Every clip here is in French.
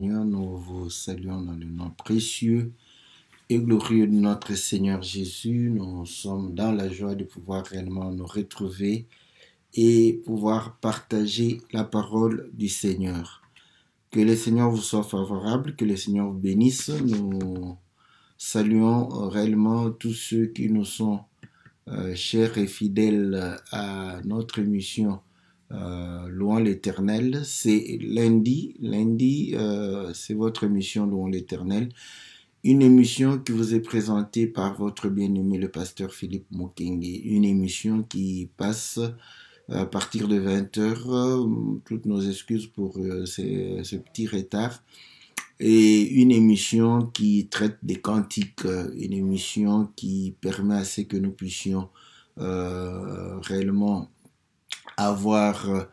Seigneur, nous vous saluons dans le nom précieux et glorieux de notre Seigneur Jésus. Nous sommes dans la joie de pouvoir réellement nous retrouver et pouvoir partager la parole du Seigneur. Que le Seigneur vous soit favorable, que le Seigneur vous bénisse. Nous saluons réellement tous ceux qui nous sont chers et fidèles à notre mission. Louons l'Éternel, c'est lundi, c'est votre émission Louons l'Éternel, une émission qui vous est présentée par votre bien-aimé le pasteur Philippe Mukenge, une émission qui passe à partir de 20h, toutes nos excuses pour ce petit retard, et une émission qui traite des cantiques, une émission qui permet à ce que nous puissions réellement avoir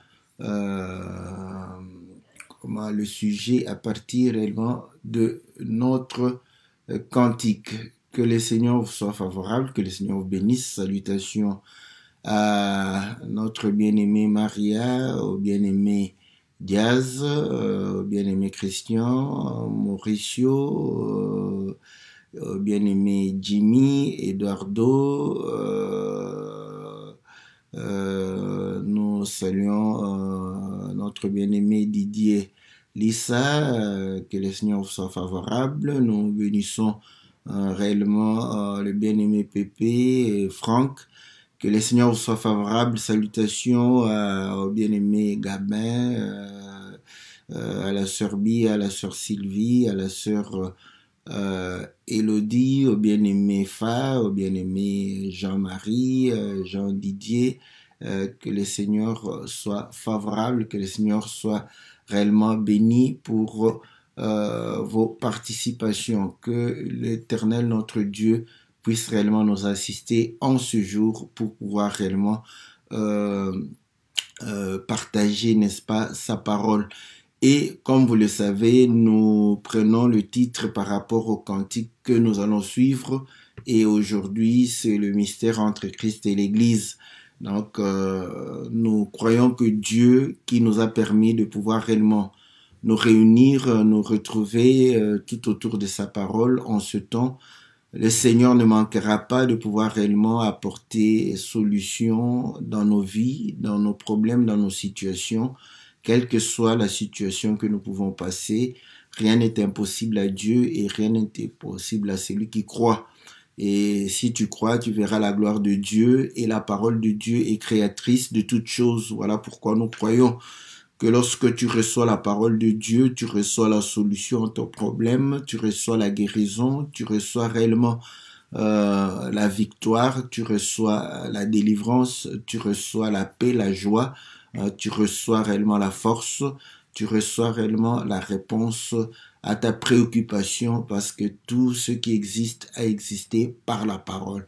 le sujet à partir réellement de notre cantique. Que le Seigneur vous soit favorable, que le Seigneur vous bénisse. Salutations à notre bien-aimé Maria, au bien-aimé Diaz, au bien-aimé Christian, Mauricio, au bien-aimé Jimmy, Eduardo, nous saluons notre bien-aimé Didier Lissa, que le Seigneur vous soit favorable. Nous bénissons réellement le bien-aimé Pépé et Franck. Que le Seigneur vous soit favorable. Salutations au bien-aimé Gabin, à la sœur Bi, à la sœur Sylvie, à la sœur Élodie, au bien-aimé Fa, au bien-aimé Jean-Marie, Jean-Didier, que le Seigneur soit favorable, que le Seigneur soit réellement béni pour vos participations, que l'Éternel, notre Dieu, puisse réellement nous assister en ce jour pour pouvoir réellement partager, n'est-ce pas, sa parole. Et comme vous le savez, nous prenons le titre par rapport au cantique que nous allons suivre. Et aujourd'hui, c'est le mystère entre Christ et l'Église. Donc, nous croyons que Dieu, qui nous a permis de pouvoir réellement nous réunir, nous retrouver tout autour de sa parole en ce temps, le Seigneur ne manquera pas de pouvoir réellement apporter solutions dans nos vies, dans nos problèmes, dans nos situations. Quelle que soit la situation que nous pouvons passer, rien n'est impossible à Dieu et rien n'est impossible à celui qui croit. Et si tu crois, tu verras la gloire de Dieu et la parole de Dieu est créatrice de toutes choses. Voilà pourquoi nous croyons que lorsque tu reçois la parole de Dieu, tu reçois la solution à ton problème, tu reçois la guérison, tu reçois réellement la victoire, tu reçois la délivrance, tu reçois la paix, la joie, tu reçois réellement la force, tu reçois réellement la réponse à ta préoccupation parce que tout ce qui existe a existé par la parole.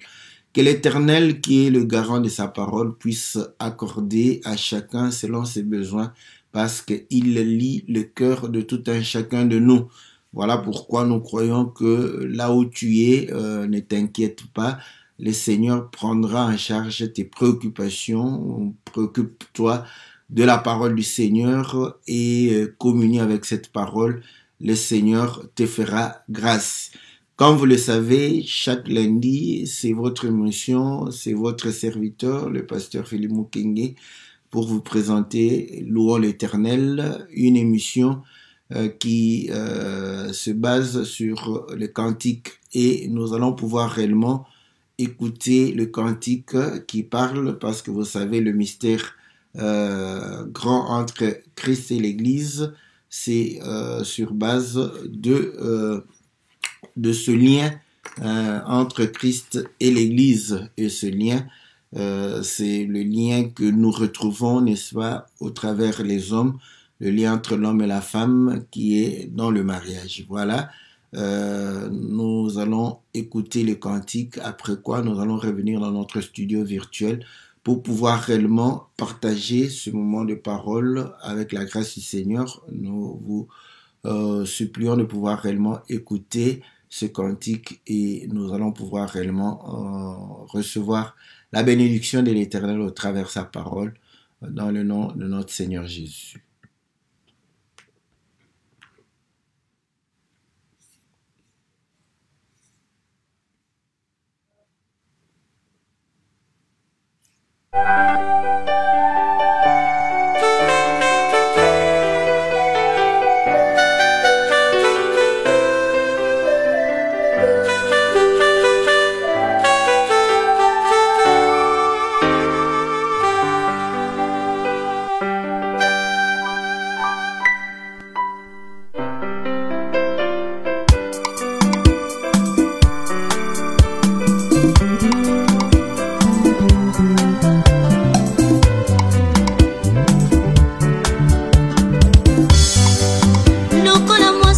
Que l'Éternel, qui est le garant de sa parole, puisse accorder à chacun selon ses besoins parce qu'il lit le cœur de tout un chacun de nous. Voilà pourquoi nous croyons que là où tu es, ne t'inquiète pas, le Seigneur prendra en charge tes préoccupations. Préoccupe-toi de la parole du Seigneur et communie avec cette parole. Le Seigneur te fera grâce. Comme vous le savez, chaque lundi, c'est votre émission, c'est votre serviteur, le pasteur Philippe Mukenge, pour vous présenter Louons l'Éternel, une émission qui se base sur le cantique et nous allons pouvoir réellement écouter le cantique qui parle parce que vous savez le mystère grand entre Christ et l'Église, c'est sur base de ce lien entre Christ et l'Église et ce lien c'est le lien que nous retrouvons, n'est-ce pas, au travers les hommes, le lien entre l'homme et la femme qui est dans le mariage. Voilà, nous allons écouter le cantique, après quoi nous allons revenir dans notre studio virtuel pour pouvoir réellement partager ce moment de parole avec la grâce du Seigneur. Nous vous supplions de pouvoir réellement écouter ce cantique et nous allons pouvoir réellement recevoir la bénédiction de l'Éternel au travers de sa parole, dans le nom de notre Seigneur Jésus.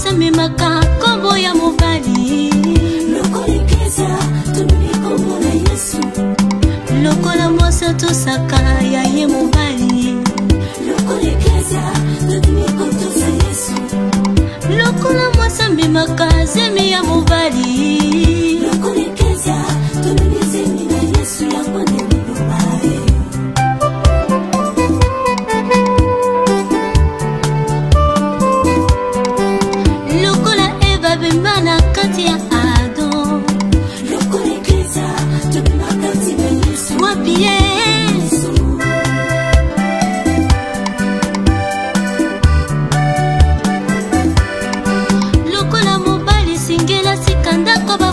mwasa memaka kombo ya mobali. Lokola eklezia tomemi kombo na Yesu. Lokola mwasa tosaka ya ye mobali. Lokola eklezia tomemi kombo za Yesu. Lokola mwasa memaka zemi ya mobali. Lokola eklezia tomemi zemi na Yesu ya konde mobali. Lokola Eva bemana kati ya Adam. Lokola eklezia tomema kati ya Yesu. Wapi Yesu. Lokola mobali singela sikanda koba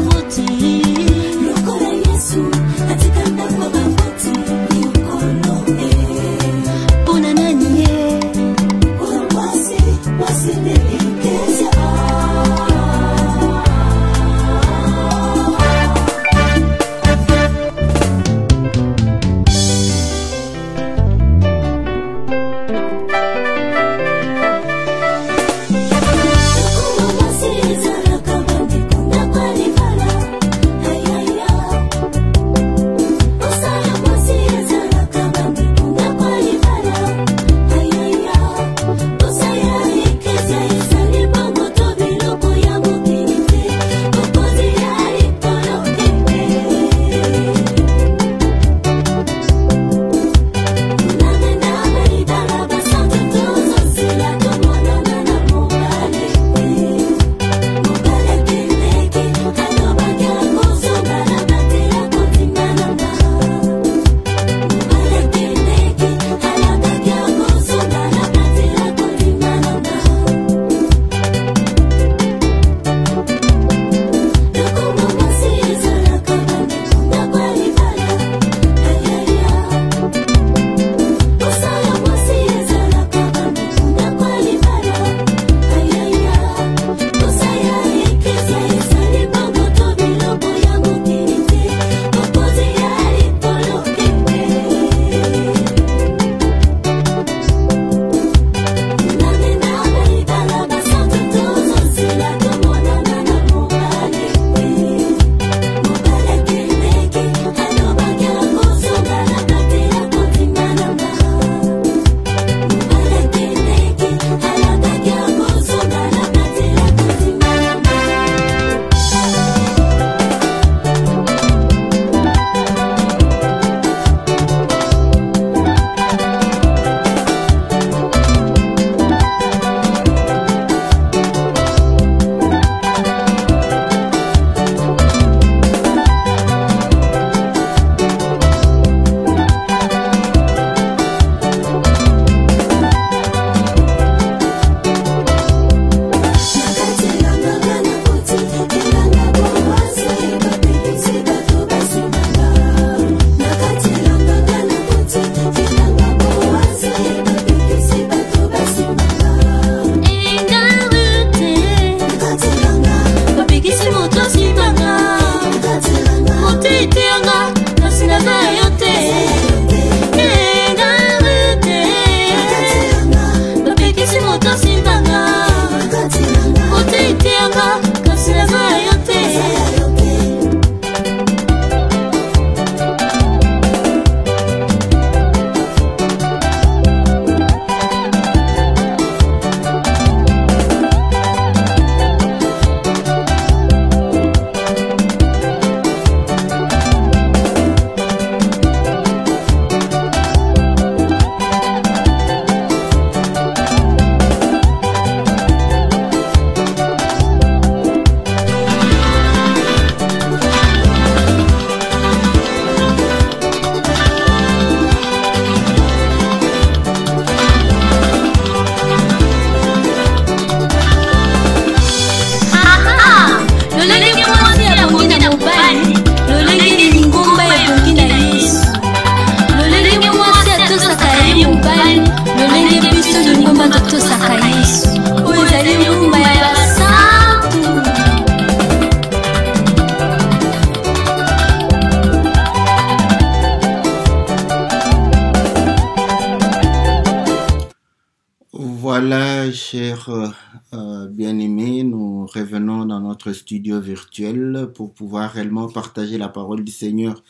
bien-aimés, nous revenons dans notre studio virtuel pour pouvoir réellement partager la parole du Seigneur.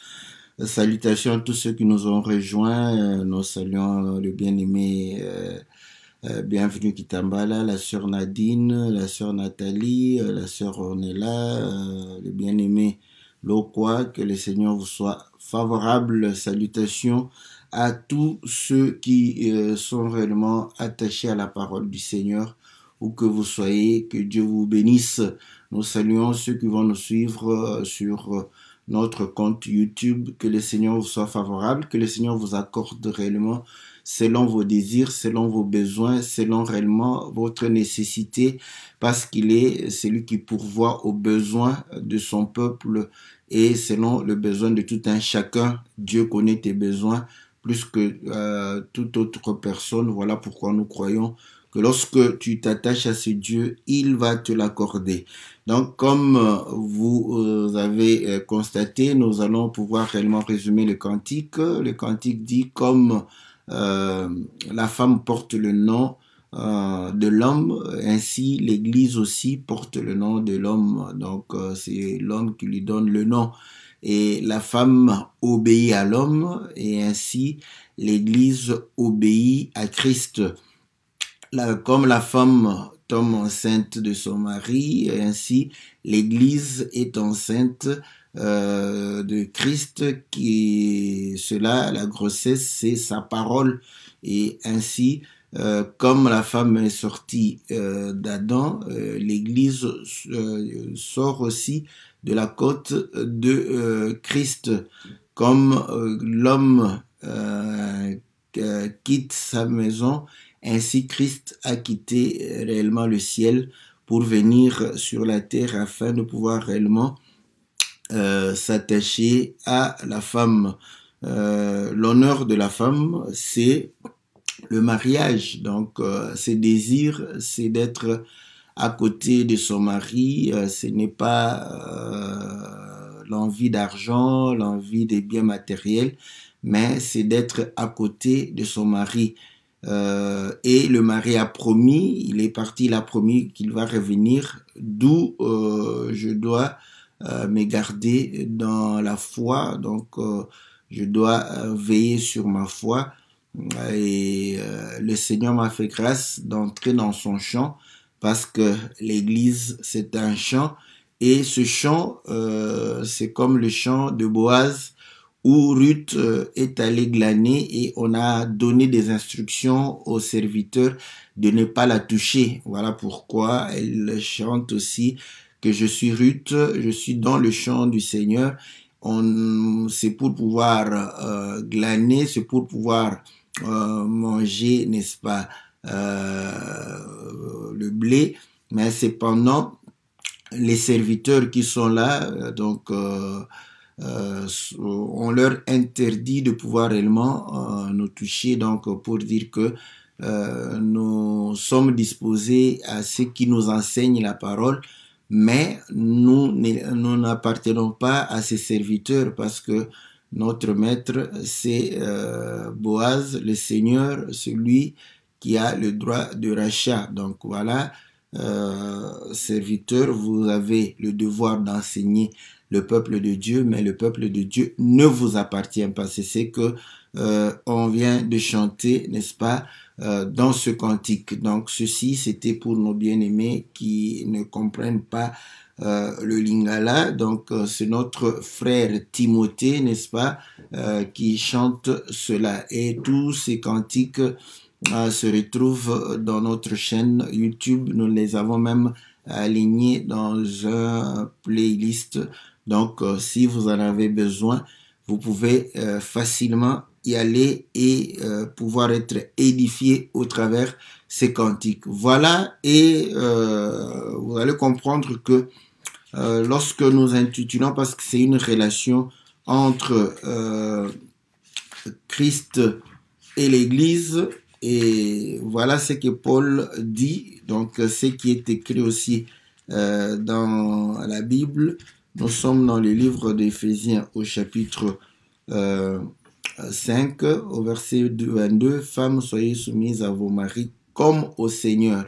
Salutations à tous ceux qui nous ont rejoints. Nous saluons le bien-aimé Bienvenue Kitambala, la sœur Nadine, la sœur Nathalie, la sœur Ornella, le bien-aimé Lokwa. Que le Seigneur vous soit favorable. Salutations à tous ceux qui sont réellement attachés à la parole du Seigneur, où que vous soyez, que Dieu vous bénisse. Nous saluons ceux qui vont nous suivre sur notre compte YouTube. Que le Seigneur vous soit favorable, que le Seigneur vous accorde réellement selon vos désirs, selon vos besoins, selon réellement votre nécessité, parce qu'il est celui qui pourvoit aux besoins de son peuple et selon le besoin de tout un chacun. Dieu connaît tes besoins plus que toute autre personne. Voilà pourquoi nous croyons que lorsque tu t'attaches à ce Dieu, il va te l'accorder. Donc, comme vous avez constaté, nous allons pouvoir réellement résumer le cantique. Le cantique dit comme la femme porte le nom de l'homme, ainsi l'Église aussi porte le nom de l'homme. Donc, c'est l'homme qui lui donne le nom. Et la femme obéit à l'homme, et ainsi l'Église obéit à Christ. Comme la femme tombe enceinte de son mari, ainsi l'Église est enceinte de Christ, la grossesse, c'est sa parole. Et ainsi, comme la femme est sortie d'Adam, l'Église sort aussi de la côte de Christ. Comme l'homme quitte sa maison, ainsi Christ a quitté réellement le ciel pour venir sur la terre afin de pouvoir réellement s'attacher à la femme. L'honneur de la femme, c'est le mariage. Donc, ses désirs, c'est d'être à côté de son mari. Ce n'est pas l'envie d'argent, l'envie des biens matériels, mais c'est d'être à côté de son mari. Et le mari a promis, il est parti, il a promis qu'il va revenir, d'où je dois me garder dans la foi. Donc, je dois veiller sur ma foi. Et le Seigneur m'a fait grâce d'entrer dans son champ, parce que l'Église, c'est un champ. Et ce champ, c'est comme le champ de Boaz, où Ruth est allée glaner, et on a donné des instructions aux serviteurs de ne pas la toucher. Voilà pourquoi elle chante aussi que je suis Ruth, je suis dans le champ du Seigneur. C'est pour pouvoir glaner, c'est pour pouvoir manger, n'est-ce pas, le blé, mais cependant les serviteurs qui sont là, donc on leur interdit de pouvoir réellement nous toucher, donc pour dire que nous sommes disposés à ceux qui nous enseignent la parole, mais nous n'appartenons pas à ces serviteurs, parce que notre maître, c'est Boaz, le Seigneur, celui qui a le droit de rachat. Donc voilà, serviteurs, vous avez le devoir d'enseigner le peuple de Dieu, mais le peuple de Dieu ne vous appartient pas. C'est ce que on vient de chanter, n'est-ce pas, dans ce cantique. Donc ceci, c'était pour nos bien-aimés qui ne comprennent pas le lingala. Donc c'est notre frère Timothée, n'est-ce pas, qui chante cela. Et tous ces cantiques se retrouvent dans notre chaîne YouTube. Nous les avons même alignés dans un playlist. Donc si vous en avez besoin, vous pouvez facilement y aller et pouvoir être édifié au travers ces cantiques. Voilà, et vous allez comprendre que lorsque nous intitulons, parce que c'est une relation entre Christ et l'Église, et voilà ce que Paul dit, donc ce qui est écrit aussi dans la Bible. Nous sommes dans le livre d'Éphésiens au chapitre 5, au verset 22, « Femmes, soyez soumises à vos maris comme au Seigneur. »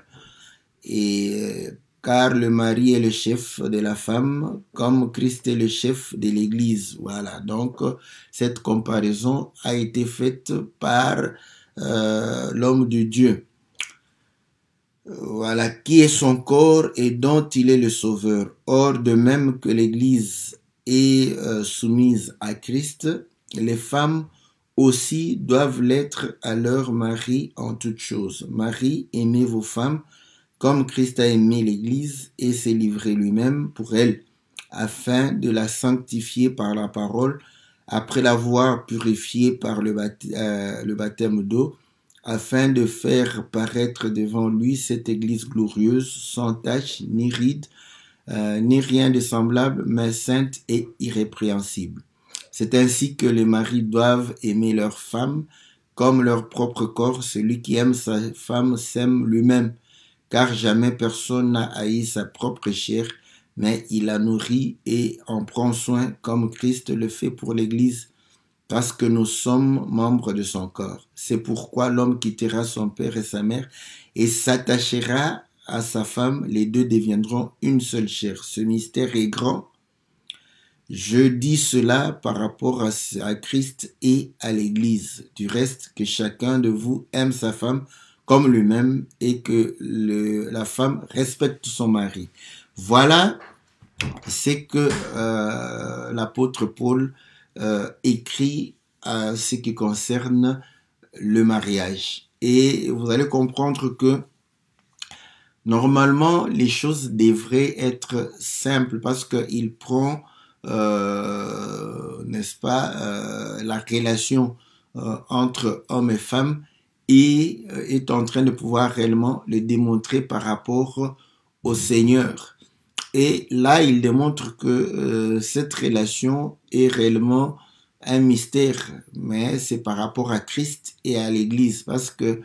Et car le mari est le chef de la femme, comme Christ est le chef de l'Église. Voilà, donc cette comparaison a été faite par l'homme de Dieu. Voilà, qui est son corps et dont il est le sauveur. Or, de même que l'Église est soumise à Christ, les femmes aussi doivent l'être à leur mari en toutes choses. Marie, aimez vos femmes comme Christ a aimé l'Église et s'est livré lui-même pour elle, afin de la sanctifier par la parole, après l'avoir purifiée par le baptême d'eau, afin de faire paraître devant lui cette Église glorieuse, sans tache, ni ride, ni rien de semblable, mais sainte et irrépréhensible. C'est ainsi que les maris doivent aimer leurs femmes comme leur propre corps. Celui qui aime sa femme s'aime lui-même, car jamais personne n'a haï sa propre chair, mais il la nourrit et en prend soin comme Christ le fait pour l'Église, parce que nous sommes membres de son corps. C'est pourquoi l'homme quittera son père et sa mère et s'attachera à sa femme, les deux deviendront une seule chair. Ce mystère est grand. Je dis cela par rapport à Christ et à l'Église. Du reste, que chacun de vous aime sa femme comme lui-même et que la femme respecte son mari. Voilà ce que l'apôtre Paul écrit à ce qui concerne le mariage. Et vous allez comprendre que normalement, les choses devraient être simples parce qu'il prend, n'est-ce pas, la relation entre homme et femme et est en train de pouvoir réellement le démontrer par rapport au Seigneur. Et là, il démontre que cette relation est réellement un mystère, mais c'est par rapport à Christ et à l'Église, parce que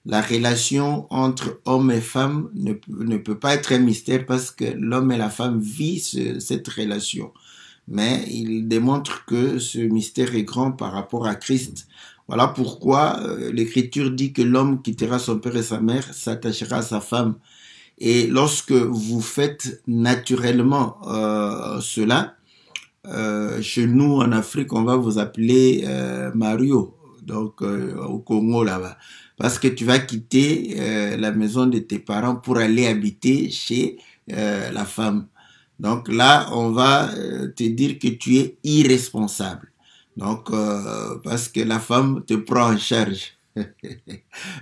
la relation entre homme et femme ne peut pas être un mystère parce que l'homme et la femme vivent cette relation. Mais il démontre que ce mystère est grand par rapport à Christ. Voilà pourquoi l'Écriture dit que l'homme quittera son père et sa mère, s'attachera à sa femme. Et lorsque vous faites naturellement cela, chez nous en Afrique, on va vous appeler Mario, donc au Congo là-bas. Parce que tu vas quitter la maison de tes parents pour aller habiter chez la femme. Donc là, on va te dire que tu es irresponsable. Donc, parce que la femme te prend en charge.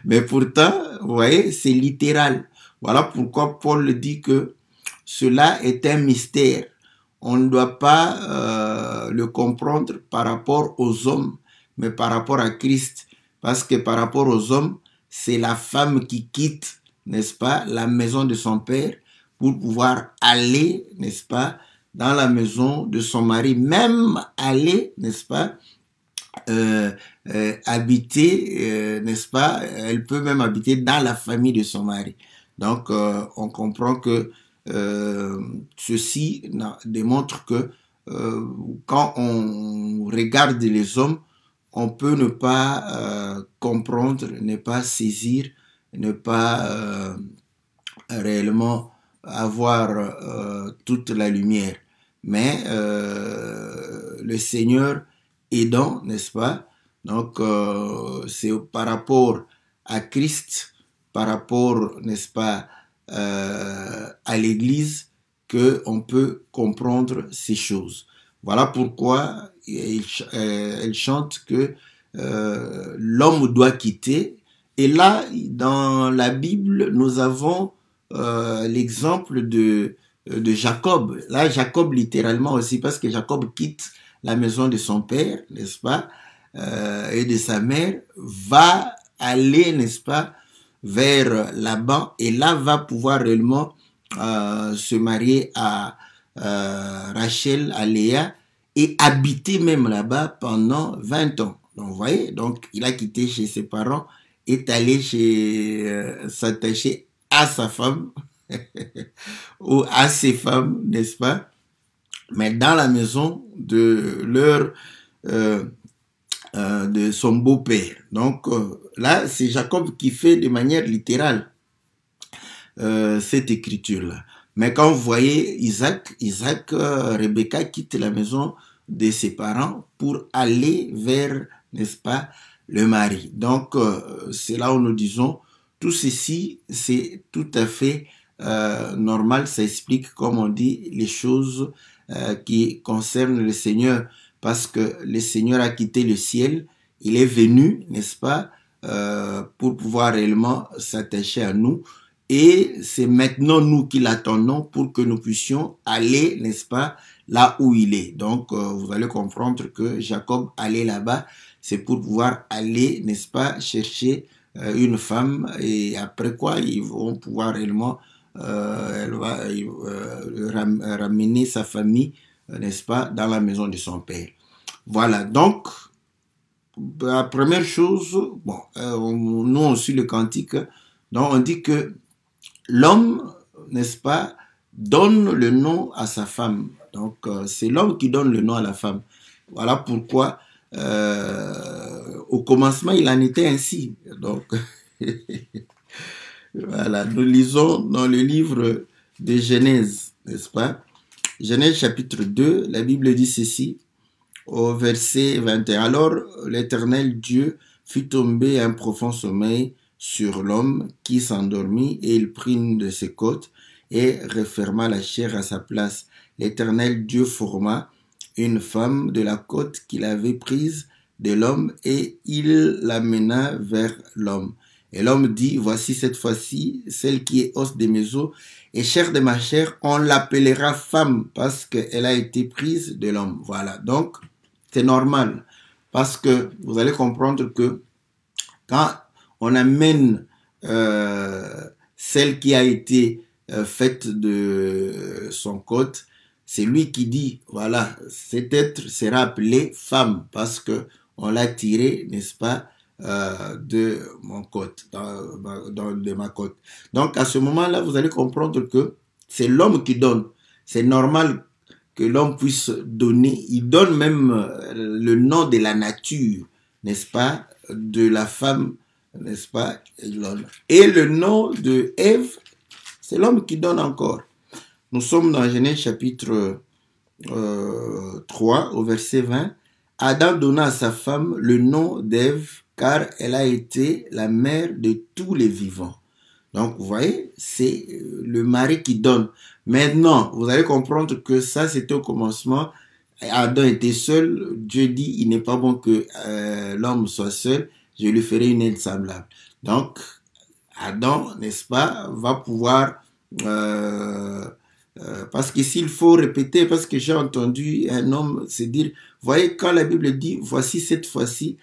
Mais pourtant, vous voyez, c'est littéral. Voilà pourquoi Paul dit que cela est un mystère. On ne doit pas le comprendre par rapport aux hommes, mais par rapport à Christ. Parce que par rapport aux hommes, c'est la femme qui quitte, n'est-ce pas, la maison de son père pour pouvoir aller, n'est-ce pas, dans la maison de son mari, même aller, n'est-ce pas, habiter, n'est-ce pas, elle peut même habiter dans la famille de son mari. Donc, on comprend que ceci démontre que quand on regarde les hommes, on peut ne pas comprendre, ne pas saisir, ne pas réellement avoir toute la lumière. Mais le Seigneur aidant, n'est-ce pas? Donc, c'est par rapport à Christ, par rapport, n'est-ce pas, à l'Église, qu'on peut comprendre ces choses. Voilà pourquoi elle chante que l'homme doit quitter. Et là, dans la Bible, nous avons l'exemple de Jacob. Là, Jacob littéralement aussi, parce que Jacob quitte la maison de son père, n'est-ce pas, et de sa mère, va aller, n'est-ce pas, vers Laban, et là va pouvoir réellement se marier à Rachel, à Léa, et habiter même là-bas pendant 20 ans. Donc, vous voyez, donc il a quitté chez ses parents, est allé s'attacher à sa femme, ou à ses femmes, n'est-ce pas? Mais dans la maison de de son beau-père. Donc là, c'est Jacob qui fait de manière littérale cette écriture-là. Mais quand vous voyez Isaac, Rebecca quitte la maison de ses parents pour aller vers, n'est-ce pas, le mari. Donc, c'est là où nous disons, tout ceci, c'est tout à fait normal. Ça explique, comme on dit, les choses qui concernent le Seigneur. Parce que le Seigneur a quitté le ciel, il est venu, n'est-ce pas, pour pouvoir réellement s'attacher à nous. Et c'est maintenant nous qui l'attendons pour que nous puissions aller, n'est-ce pas, là où il est. Donc, vous allez comprendre que Jacob allait là-bas, c'est pour pouvoir aller, n'est-ce pas, chercher une femme. Et après quoi, ils vont pouvoir réellement ramener sa famille, n'est-ce pas, dans la maison de son père. Voilà, donc, la première chose, bon, nous on suit le cantique, donc on dit que l'homme, n'est-ce pas, donne le nom à sa femme. Donc, c'est l'homme qui donne le nom à la femme. Voilà pourquoi, au commencement, il en était ainsi. Donc, voilà, nous lisons dans le livre de Genèse, n'est-ce pas? Genèse chapitre 2, la Bible dit ceci, au verset 21. Alors, l'Éternel Dieu fit tomber un profond sommeil sur l'homme qui s'endormit et il prit une de ses côtes et referma la chair à sa place. L'Éternel Dieu forma une femme de la côte qu'il avait prise de l'homme et il l'amena vers l'homme. Et l'homme dit, voici cette fois-ci, celle qui est os de mes os et chair de ma chair, on l'appellera femme parce qu'elle a été prise de l'homme. Voilà, donc c'est normal parce que vous allez comprendre que quand on amène celle qui a été faite de son côte, c'est lui qui dit, voilà, cet être sera appelé femme parce que on l'a tiré, n'est-ce pas, de mon côte, de ma côte. Donc à ce moment-là, vous allez comprendre que c'est l'homme qui donne. C'est normal que l'homme puisse donner. Il donne même le nom de la nature, n'est-ce pas, de la femme, n'est-ce pas, et le nom de Ève, c'est l'homme qui donne encore. Nous sommes dans Genèse chapitre 3 au verset 20. Adam donna à sa femme le nom d'Ève car elle a été la mère de tous les vivants. Donc vous voyez, c'est le mari qui donne. Maintenant, vous allez comprendre que ça c'était au commencement. Adam était seul. Dieu dit, il n'est pas bon que l'homme soit seul. Je lui ferai une aide semblable. Donc, Adam, n'est-ce pas, va pouvoir... parce que s'il faut répéter, parce que j'ai entendu un homme se dire, voyez, quand la Bible dit, voici cette fois-ci,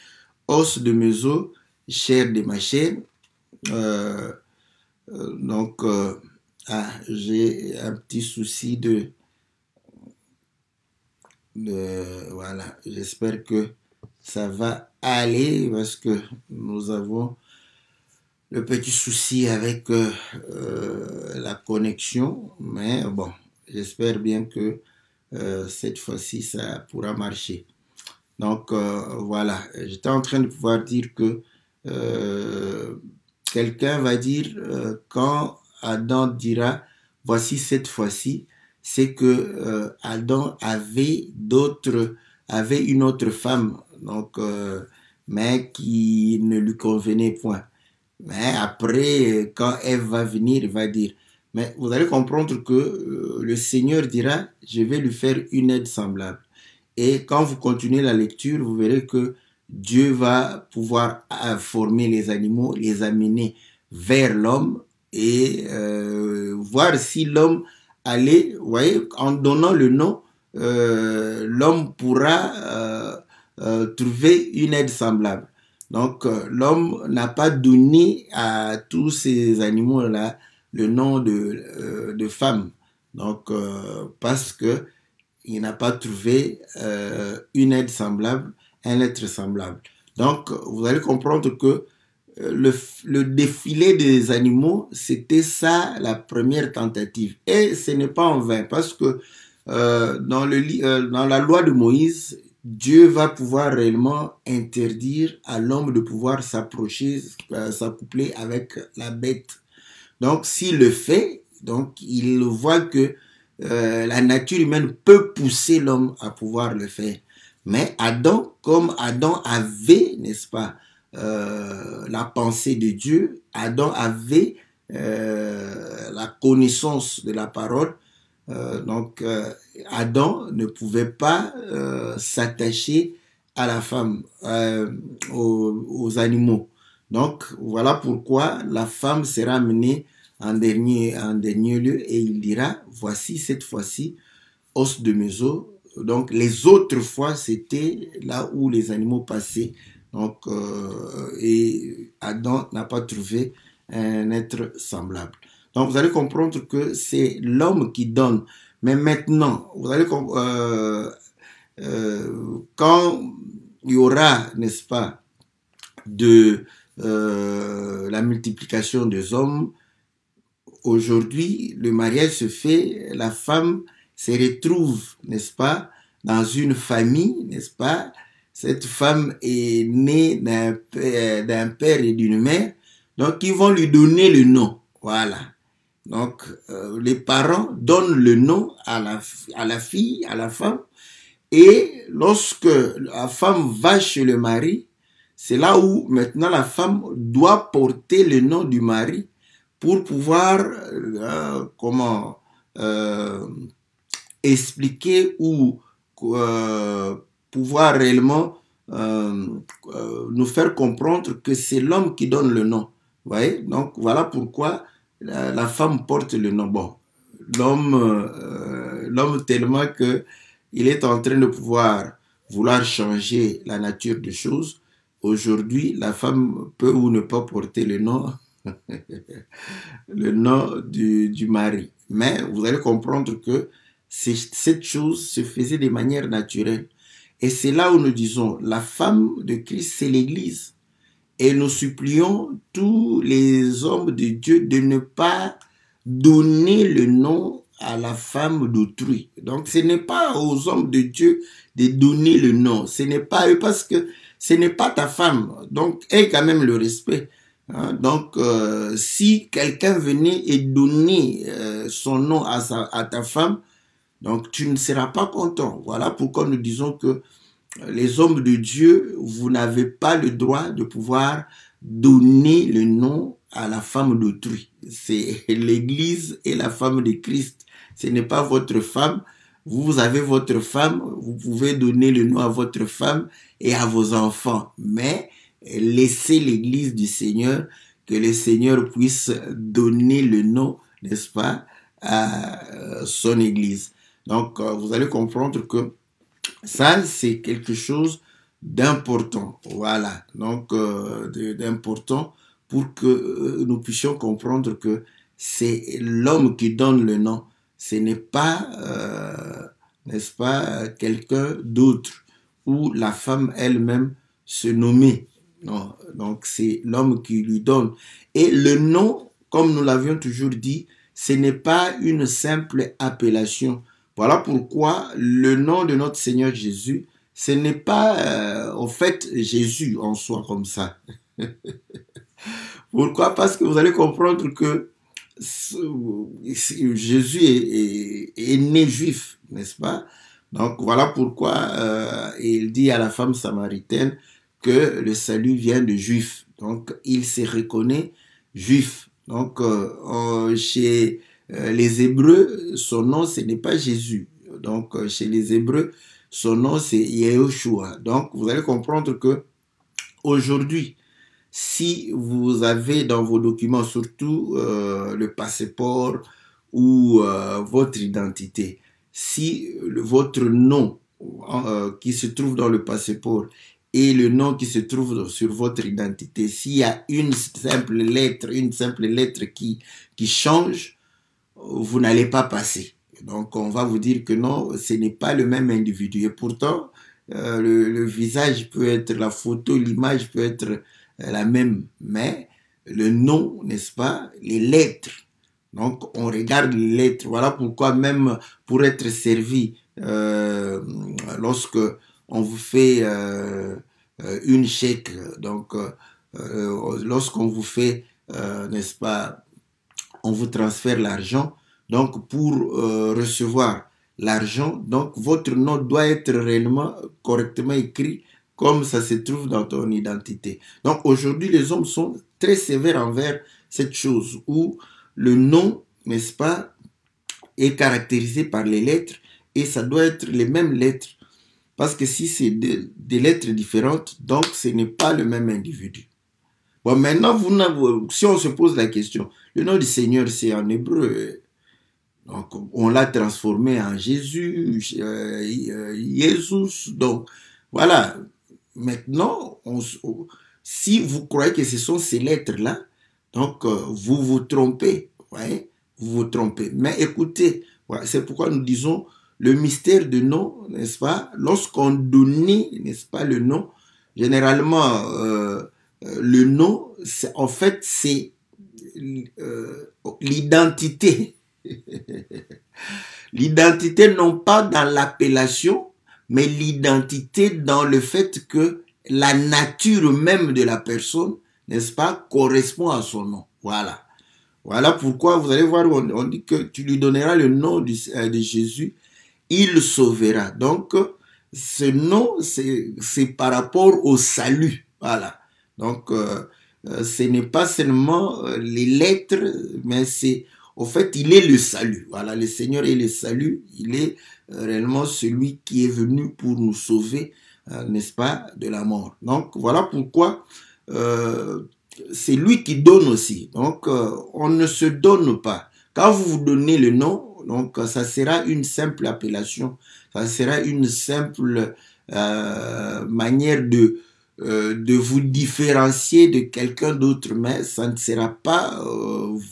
os de mes os, chair de ma chair, donc, j'ai un petit souci voilà, j'espère que ça va aller parce que nous avons le petit souci avec la connexion, mais bon, j'espère bien que cette fois-ci ça pourra marcher. Donc voilà, j'étais en train de pouvoir dire que quelqu'un va dire quand Adam dira voici cette fois-ci, c'est que Adam avait une autre femme, donc mais qui ne lui convenait point. Mais après, quand Ève va venir, il va dire, mais vous allez comprendre que le Seigneur dira, je vais lui faire une aide semblable. Et quand vous continuez la lecture, vous verrez que Dieu va pouvoir former les animaux, les amener vers l'homme et voir si l'homme allait, vous voyez, en donnant le nom, l'homme pourra trouver une aide semblable. Donc, l'homme n'a pas donné à tous ces animaux-là le nom de femme. Donc, parce que il n'a pas trouvé une aide semblable, un être semblable. Donc, vous allez comprendre que le défilé des animaux, c'était ça la première tentative. Et ce n'est pas en vain, parce que dans la loi de Moïse, Dieu va pouvoir réellement interdire à l'homme de pouvoir s'approcher, s'accoupler avec la bête. Donc, s'il le fait, Donc, il voit que la nature humaine peut pousser l'homme à pouvoir le faire. Mais Adam, comme Adam avait, n'est-ce pas, la pensée de Dieu, Adam avait la connaissance de la parole, donc Adam ne pouvait pas s'attacher à la femme, aux animaux. Donc voilà pourquoi la femme sera amenée en dernier lieu et il dira, voici cette fois-ci, os de mes os. Donc les autres fois, c'était là où les animaux passaient. Donc, et Adam n'a pas trouvé un être semblable. Donc vous allez comprendre que c'est l'homme qui donne. Mais maintenant, vous allez quand il y aura, n'est-ce pas, de la multiplication des hommes, aujourd'hui, le mariage se fait, la femme se retrouve, n'est-ce pas, dans une famille, n'est-ce pas? Cette femme est née d'un père et d'une mère, donc ils vont lui donner le nom, voilà. Donc, les parents donnent le nom à la fille, à la femme, et lorsque la femme va chez le mari, c'est là où maintenant la femme doit porter le nom du mari pour pouvoir, expliquer ou pouvoir réellement nous faire comprendre que c'est l'homme qui donne le nom. Vous voyez? Donc voilà pourquoi la femme porte le nom. Bon, l'homme tellement que il est en train de vouloir changer la nature des choses. Aujourd'hui, la femme peut ou ne pas porter le nom, le nom du mari. Mais vous allez comprendre que cette chose se faisait de manière naturelle. Et c'est là où nous disons, la femme de Christ, c'est l'Église. Et nous supplions tous les hommes de Dieu de ne pas donner le nom à la femme d'autrui. Donc ce n'est pas aux hommes de Dieu de donner le nom. Ce n'est pas eux parce que ce n'est pas ta femme. Donc aie quand même le respect. Hein? Donc si quelqu'un venait et donnait son nom à ta femme, donc tu ne seras pas content. Voilà pourquoi nous disons que les hommes de Dieu, vous n'avez pas le droit de pouvoir donner le nom à la femme d'autrui. C'est l'Église et la femme de Christ. Ce n'est pas votre femme. Vous avez votre femme, vous pouvez donner le nom à votre femme et à vos enfants. Mais laissez l'Église du Seigneur, que le Seigneur puisse donner le nom, n'est-ce pas, à son Église. Donc, vous allez comprendre que ça, c'est quelque chose d'important. Voilà. Donc, d'important pour que nous puissions comprendre que c'est l'homme qui donne le nom. Ce n'est pas, n'est-ce pas, quelqu'un d'autre ou la femme elle-même se nommer. Non. Donc, c'est l'homme qui lui donne. Et le nom, comme nous l'avions toujours dit, ce n'est pas une simple appellation. Voilà pourquoi le nom de notre Seigneur Jésus, ce n'est pas, en fait, Jésus en soi comme ça. Pourquoi? Parce que vous allez comprendre que Jésus est né juif, n'est-ce pas? Donc voilà pourquoi il dit à la femme samaritaine que le salut vient de juif. Donc il se reconnaît juif. Donc chez les Hébreux, son nom, ce n'est pas Jésus. Donc, chez les Hébreux, son nom, c'est Yehoshua. Donc, vous allez comprendre que aujourd'hui, si vous avez dans vos documents, surtout le passeport ou votre identité, si votre nom qui se trouve dans le passeport et le nom qui se trouve sur votre identité, s'il y a une simple lettre qui change, vous n'allez pas passer. Donc, on va vous dire que non, ce n'est pas le même individu. Et pourtant, le visage peut être, la photo, l'image peut être la même. Mais le nom, n'est-ce pas, les lettres. Donc, on regarde les lettres. Voilà pourquoi même pour être servi, lorsque on vous fait une chèque, donc lorsqu'on vous fait, n'est-ce pas, on vous transfère l'argent. Donc, pour recevoir l'argent, donc votre nom doit être réellement correctement écrit comme ça se trouve dans ton identité. Donc, aujourd'hui, les hommes sont très sévères envers cette chose où le nom, n'est-ce pas, est caractérisé par les lettres et ça doit être les mêmes lettres. Parce que si c'est des lettres différentes, donc ce n'est pas le même individu. Bon, maintenant, si on se pose la question, le nom du Seigneur, c'est en hébreu. Donc, on l'a transformé en Jésus, Jésus. Donc, voilà. Maintenant, si vous croyez que ce sont ces lettres-là, donc vous vous trompez. Ouais, vous vous trompez. Mais écoutez, voilà, c'est pourquoi nous disons le mystère du nom, n'est-ce pas? Lorsqu'on donnait, n'est-ce pas, le nom, généralement, le nom, en fait, c'est l'identité. L'identité non pas dans l'appellation, mais l'identité dans le fait que la nature même de la personne, n'est-ce pas, correspond à son nom. Voilà. Voilà pourquoi vous allez voir, on dit que tu lui donneras le nom de Jésus, il sauvera. Donc, ce nom, c'est par rapport au salut. Voilà. Donc, ce n'est pas seulement les lettres, mais c'est, au fait, il est le salut. Voilà, le Seigneur est le salut. Il est réellement celui qui est venu pour nous sauver, n'est-ce pas, de la mort. Donc, voilà pourquoi c'est lui qui donne aussi. Donc, on ne se donne pas. Quand vous vous donnez le nom, donc ça sera une simple appellation. Ça sera une simple manière de vous différencier de quelqu'un d'autre, mais ça ne sera pas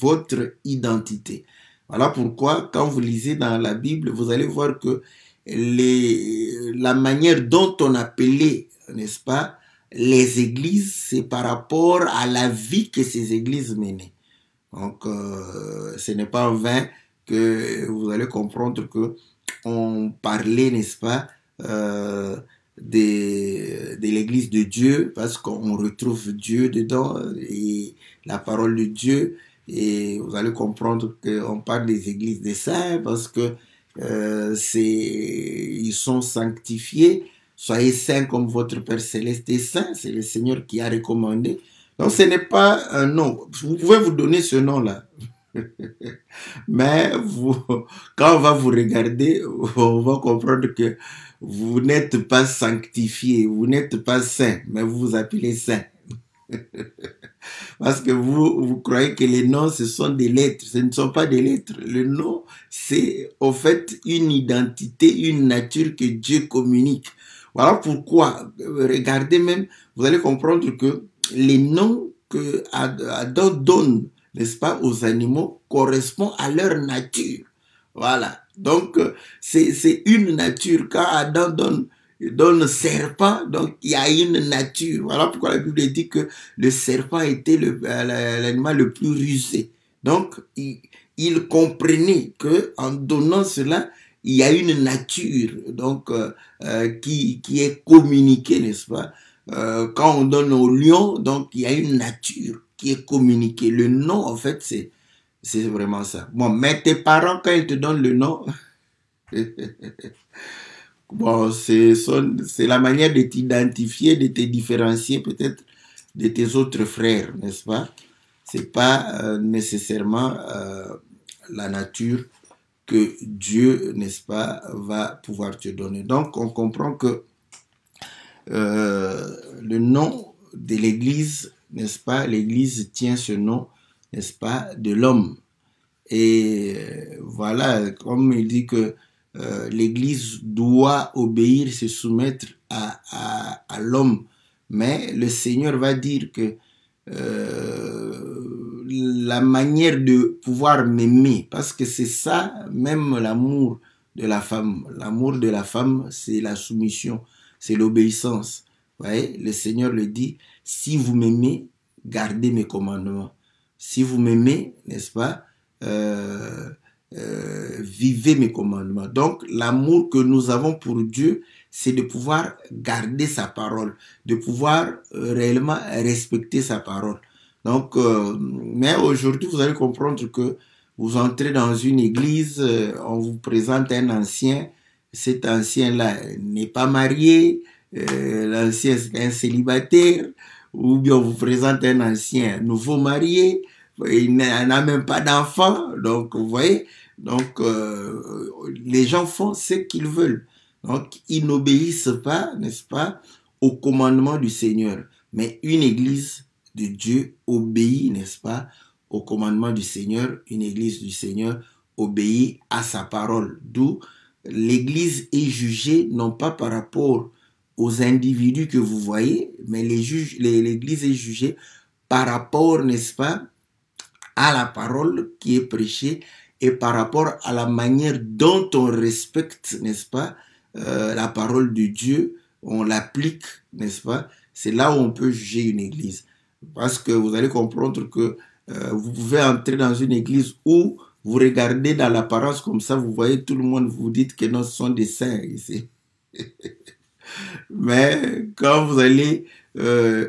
votre identité. Voilà pourquoi, quand vous lisez dans la Bible, vous allez voir que la manière dont on appelait, n'est-ce pas, les églises, c'est par rapport à la vie que ces églises menaient. Donc, ce n'est pas en vain que vous allez comprendre que on parlait, n'est-ce pas, de l'église de Dieu, parce qu'on retrouve Dieu dedans et la parole de Dieu. Et vous allez comprendre qu'on parle des églises des saints parce que ils sont sanctifiés. Soyez saints comme votre Père Céleste est saint. C'est le Seigneur qui a recommandé. Donc ce n'est pas un nom. Vous pouvez vous donner ce nom-là. Mais quand on va vous regarder, on va comprendre que vous n'êtes pas sanctifié, vous n'êtes pas saint, mais vous vous appelez saint. Parce que vous croyez que les noms, ce sont des lettres. Ce ne sont pas des lettres. Le nom, c'est au fait une identité, une nature que Dieu communique. Voilà pourquoi, regardez même, vous allez comprendre que les noms que Adam donne, n'est-ce pas, aux animaux, correspondent à leur nature. Voilà. Donc, c'est une nature. Quand Adam donne serpent, donc il y a une nature. Voilà pourquoi la Bible dit que le serpent était l'animal le plus rusé. Donc, il comprenait que en donnant cela, il y a une nature donc qui est communiquée, n'est-ce pas? Quand on donne au lion, donc il y a une nature qui est communiquée. Le nom, en fait, c'est vraiment ça. Bon, mais tes parents, quand ils te donnent le nom, bon, c'est la manière de t'identifier, de te différencier peut-être de tes autres frères, n'est-ce pas? C'est pas nécessairement la nature que Dieu, n'est-ce pas, va pouvoir te donner. Donc, on comprend que le nom de l'Église, n'est-ce pas, l'Église tient ce nom, n'est-ce pas, de l'homme. Et voilà, comme il dit que l'Église doit obéir, se soumettre à l'homme. Mais le Seigneur va dire que la manière de pouvoir m'aimer, parce que c'est ça même l'amour de la femme. L'amour de la femme, c'est la soumission, c'est l'obéissance. Vous voyez, le Seigneur le dit, si vous m'aimez, gardez mes commandements. Si vous m'aimez, n'est-ce pas, vivez mes commandements. Donc, l'amour que nous avons pour Dieu, c'est de pouvoir garder sa parole, de pouvoir réellement respecter sa parole. Donc, mais aujourd'hui, vous allez comprendre que vous entrez dans une église, on vous présente un ancien, cet ancien-là n'est pas marié, l'ancien c'est un célibataire, ou bien on vous présente un ancien nouveau marié, il n'a même pas d'enfant, donc vous voyez, donc les gens font ce qu'ils veulent, donc ils n'obéissent pas, n'est-ce pas, au commandement du Seigneur, mais une église de Dieu obéit, n'est-ce pas, au commandement du Seigneur. Une église du Seigneur obéit à sa parole. D'où l'église est jugée non pas par rapport aux individus que vous voyez, mais l'église est jugée par rapport, n'est-ce pas, à la parole qui est prêchée et par rapport à la manière dont on respecte, n'est-ce pas, la parole de Dieu, on l'applique, n'est-ce pas. C'est là où on peut juger une église. Parce que vous allez comprendre que vous pouvez entrer dans une église où vous regardez dans l'apparence comme ça, vous voyez tout le monde, vous dites que non, ce sont des saints ici. Mais quand vous allez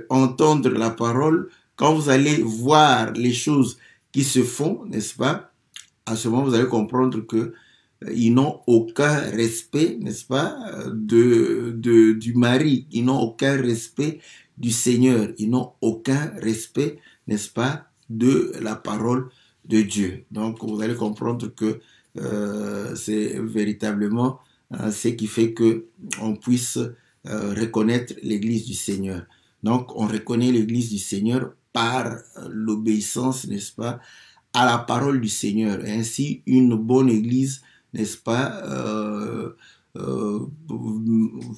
entendre la parole, quand vous allez voir les choses qui se font, n'est-ce pas, à ce moment, vous allez comprendre que ils n'ont aucun respect, n'est-ce pas, du mari, ils n'ont aucun respect du Seigneur, ils n'ont aucun respect, n'est-ce pas, de la parole de Dieu. Donc, vous allez comprendre que c'est véritablement ce qui fait que on puisse reconnaître l'Église du Seigneur. Donc, on reconnaît l'Église du Seigneur par l'obéissance, n'est-ce pas, à la parole du Seigneur. Ainsi, une bonne Église, n'est-ce pas,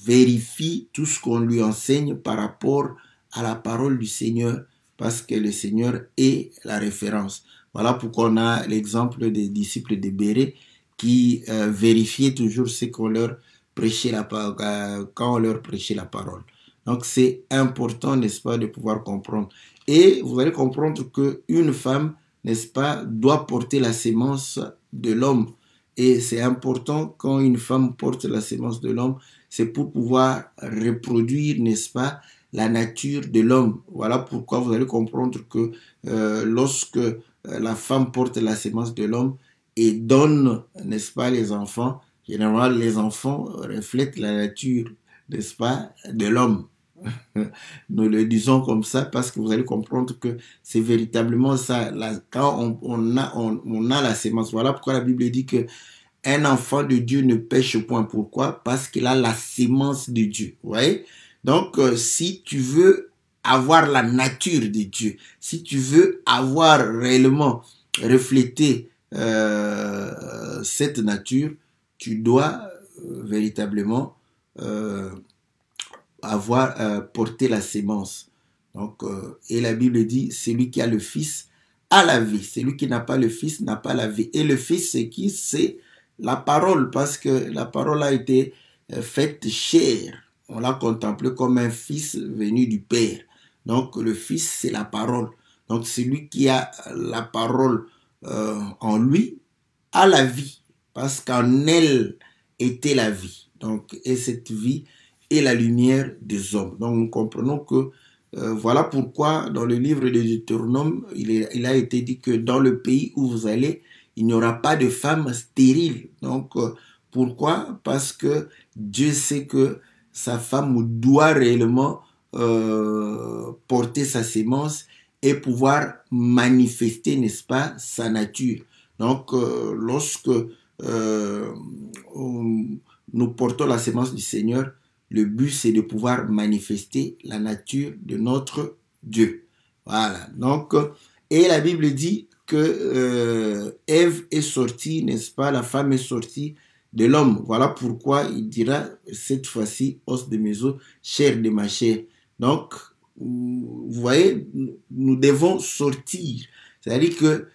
vérifie tout ce qu'on lui enseigne par rapport à la parole du Seigneur, parce que le Seigneur est la référence. Voilà pourquoi on a l'exemple des disciples de Bérée qui vérifiaient toujours ce qu'on leur prêchait quand on leur prêchait la parole. Donc c'est important, n'est-ce pas, de pouvoir comprendre. Et vous allez comprendre qu'une femme, n'est-ce pas, doit porter la sémence de l'homme. Et c'est important quand une femme porte la sémence de l'homme, c'est pour pouvoir reproduire, n'est-ce pas, la nature de l'homme. Voilà pourquoi vous allez comprendre que lorsque la femme porte la sémence de l'homme et donne, n'est-ce pas, les enfants, généralement les enfants reflètent la nature, n'est-ce pas, de l'homme. Nous le disons comme ça parce que vous allez comprendre que c'est véritablement ça. Quand on a la sémence, voilà pourquoi la Bible dit que un enfant de Dieu ne pêche point. Pourquoi? Parce qu'il a la sémence de Dieu. Vous voyez? Donc, si tu veux avoir la nature de Dieu, si tu veux avoir réellement reflété cette nature, tu dois véritablement porter la sémence. Donc, et la Bible dit, celui qui a le Fils a la vie. Celui qui n'a pas le Fils n'a pas la vie. Et le Fils, c'est qui? C'est la parole, parce que la parole a été faite chair. On l'a contemplé comme un Fils venu du Père. Donc, le Fils, c'est la parole. Donc, celui qui a la parole en lui a la vie, parce qu'en elle était la vie. Donc, et cette vie est la lumière des hommes. Donc, nous comprenons que voilà pourquoi dans le livre de Deutéronome, il a été dit que dans le pays où vous allez, il n'y aura pas de femmes stériles. Donc, pourquoi? Parce que Dieu sait que sa femme doit réellement porter sa sémence et pouvoir manifester, n'est-ce pas, sa nature. Donc, lorsque nous portons la sémence du Seigneur, le but, c'est de pouvoir manifester la nature de notre Dieu. Voilà. Donc, et la Bible dit que Ève est sortie, n'est-ce pas, la femme est sortie de l'homme. Voilà pourquoi il dira cette fois-ci, os de mes os, chair de ma chair. Donc, vous voyez, nous devons sortir. C'est-à-dire que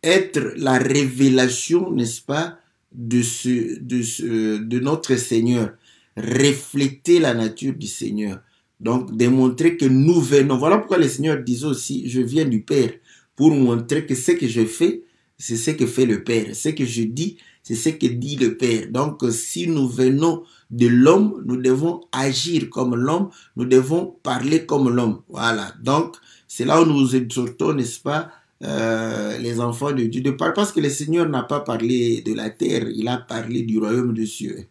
être la révélation, n'est-ce pas, de notre Seigneur, refléter la nature du Seigneur, donc démontrer que nous venons. Voilà pourquoi le Seigneur disait aussi, je viens du Père, pour montrer que ce que je fais, c'est ce que fait le Père. Ce que je dis, c'est ce que dit le Père. Donc, si nous venons de l'homme, nous devons agir comme l'homme, nous devons parler comme l'homme. Voilà. Donc, c'est là où nous exhortons, n'est-ce pas, les enfants de Dieu, parce que le Seigneur n'a pas parlé de la terre, il a parlé du royaume de cieux.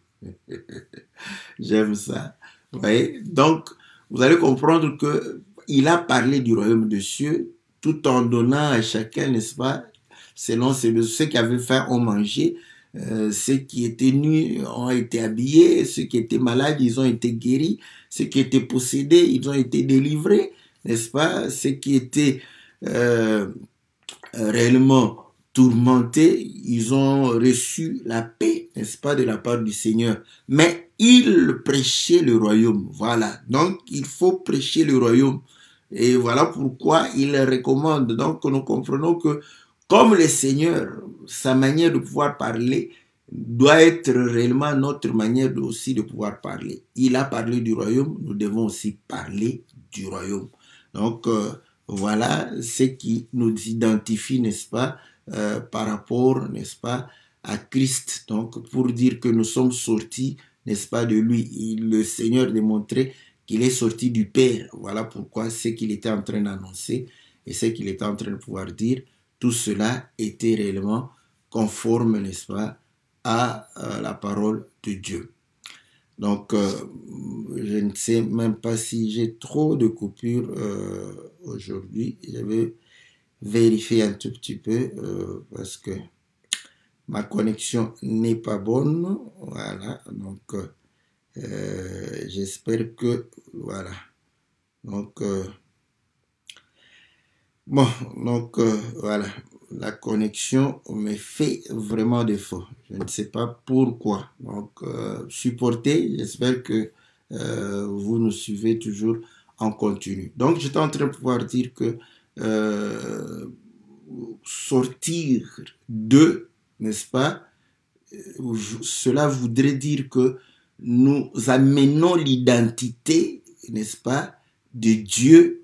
J'aime ça. Vous voyez? Donc, vous allez comprendre que il a parlé du royaume de cieux, tout en donnant à chacun, n'est-ce pas, selon ceux qui avaient faim ont mangé, ceux qui étaient nus ont été habillés, ceux qui étaient malades, ils ont été guéris, ceux qui étaient possédés, ils ont été délivrés, n'est-ce pas? Ceux qui étaient réellement tourmentés, ils ont reçu la paix, n'est-ce pas, de la part du Seigneur. Mais ils prêchaient le royaume, voilà. Donc, il faut prêcher le royaume. Et voilà pourquoi il recommande. Donc, nous comprenons que comme le Seigneur, sa manière de pouvoir parler doit être réellement notre manière aussi de pouvoir parler. Il a parlé du royaume, nous devons aussi parler du royaume. Donc, voilà ce qui nous identifie, n'est-ce pas, par rapport, n'est-ce pas, à Christ. Donc, pour dire que nous sommes sortis, n'est-ce pas, de lui. Le Seigneur démontrait qu'il est sorti du Père. Voilà pourquoi ce qu'il était en train d'annoncer et ce qu'il était en train de pouvoir dire, tout cela était réellement conforme, n'est-ce pas, à la parole de Dieu. Donc, je ne sais même pas si j'ai trop de coupures aujourd'hui. Je vais vérifier un tout petit peu parce que ma connexion n'est pas bonne. Voilà, donc j'espère que, voilà. Donc, bon, donc voilà, la connexion me fait vraiment défaut. Je ne sais pas pourquoi. Donc, supportez, j'espère que vous nous suivez toujours en continu. Donc, j'étais en train de pouvoir dire que sortir de, n'est-ce pas, cela voudrait dire que nous amenons l'identité, n'est-ce pas, de Dieu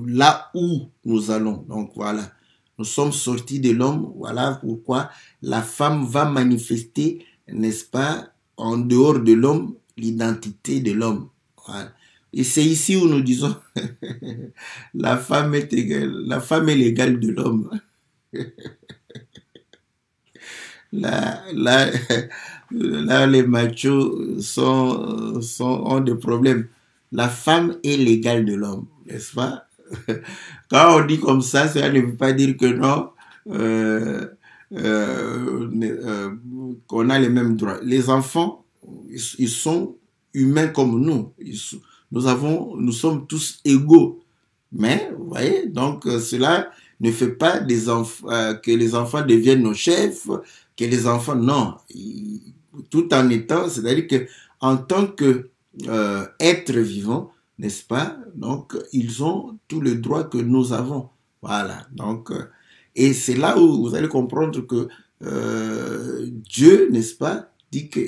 là où nous allons. Donc voilà, nous sommes sortis de l'homme, voilà pourquoi la femme va manifester, n'est-ce pas, en dehors de l'homme, l'identité de l'homme. Voilà. Et c'est ici où nous disons la femme est l'égale de l'homme. Là, les machos ont des problèmes. La femme est l'égale de l'homme, n'est-ce pas? Quand on dit comme ça ne veut pas dire que non, qu'on a les mêmes droits. Les enfants, ils sont humains comme nous. Nous sommes tous égaux. Mais, vous voyez, donc cela ne fait pas que les enfants deviennent nos chefs, que les enfants, non. Tout en étant, c'est-à-dire que en tant que être vivant, n'est-ce pas? Donc, ils ont tout le droit que nous avons. Voilà. Donc, et c'est là où vous allez comprendre que Dieu, n'est-ce pas, dit que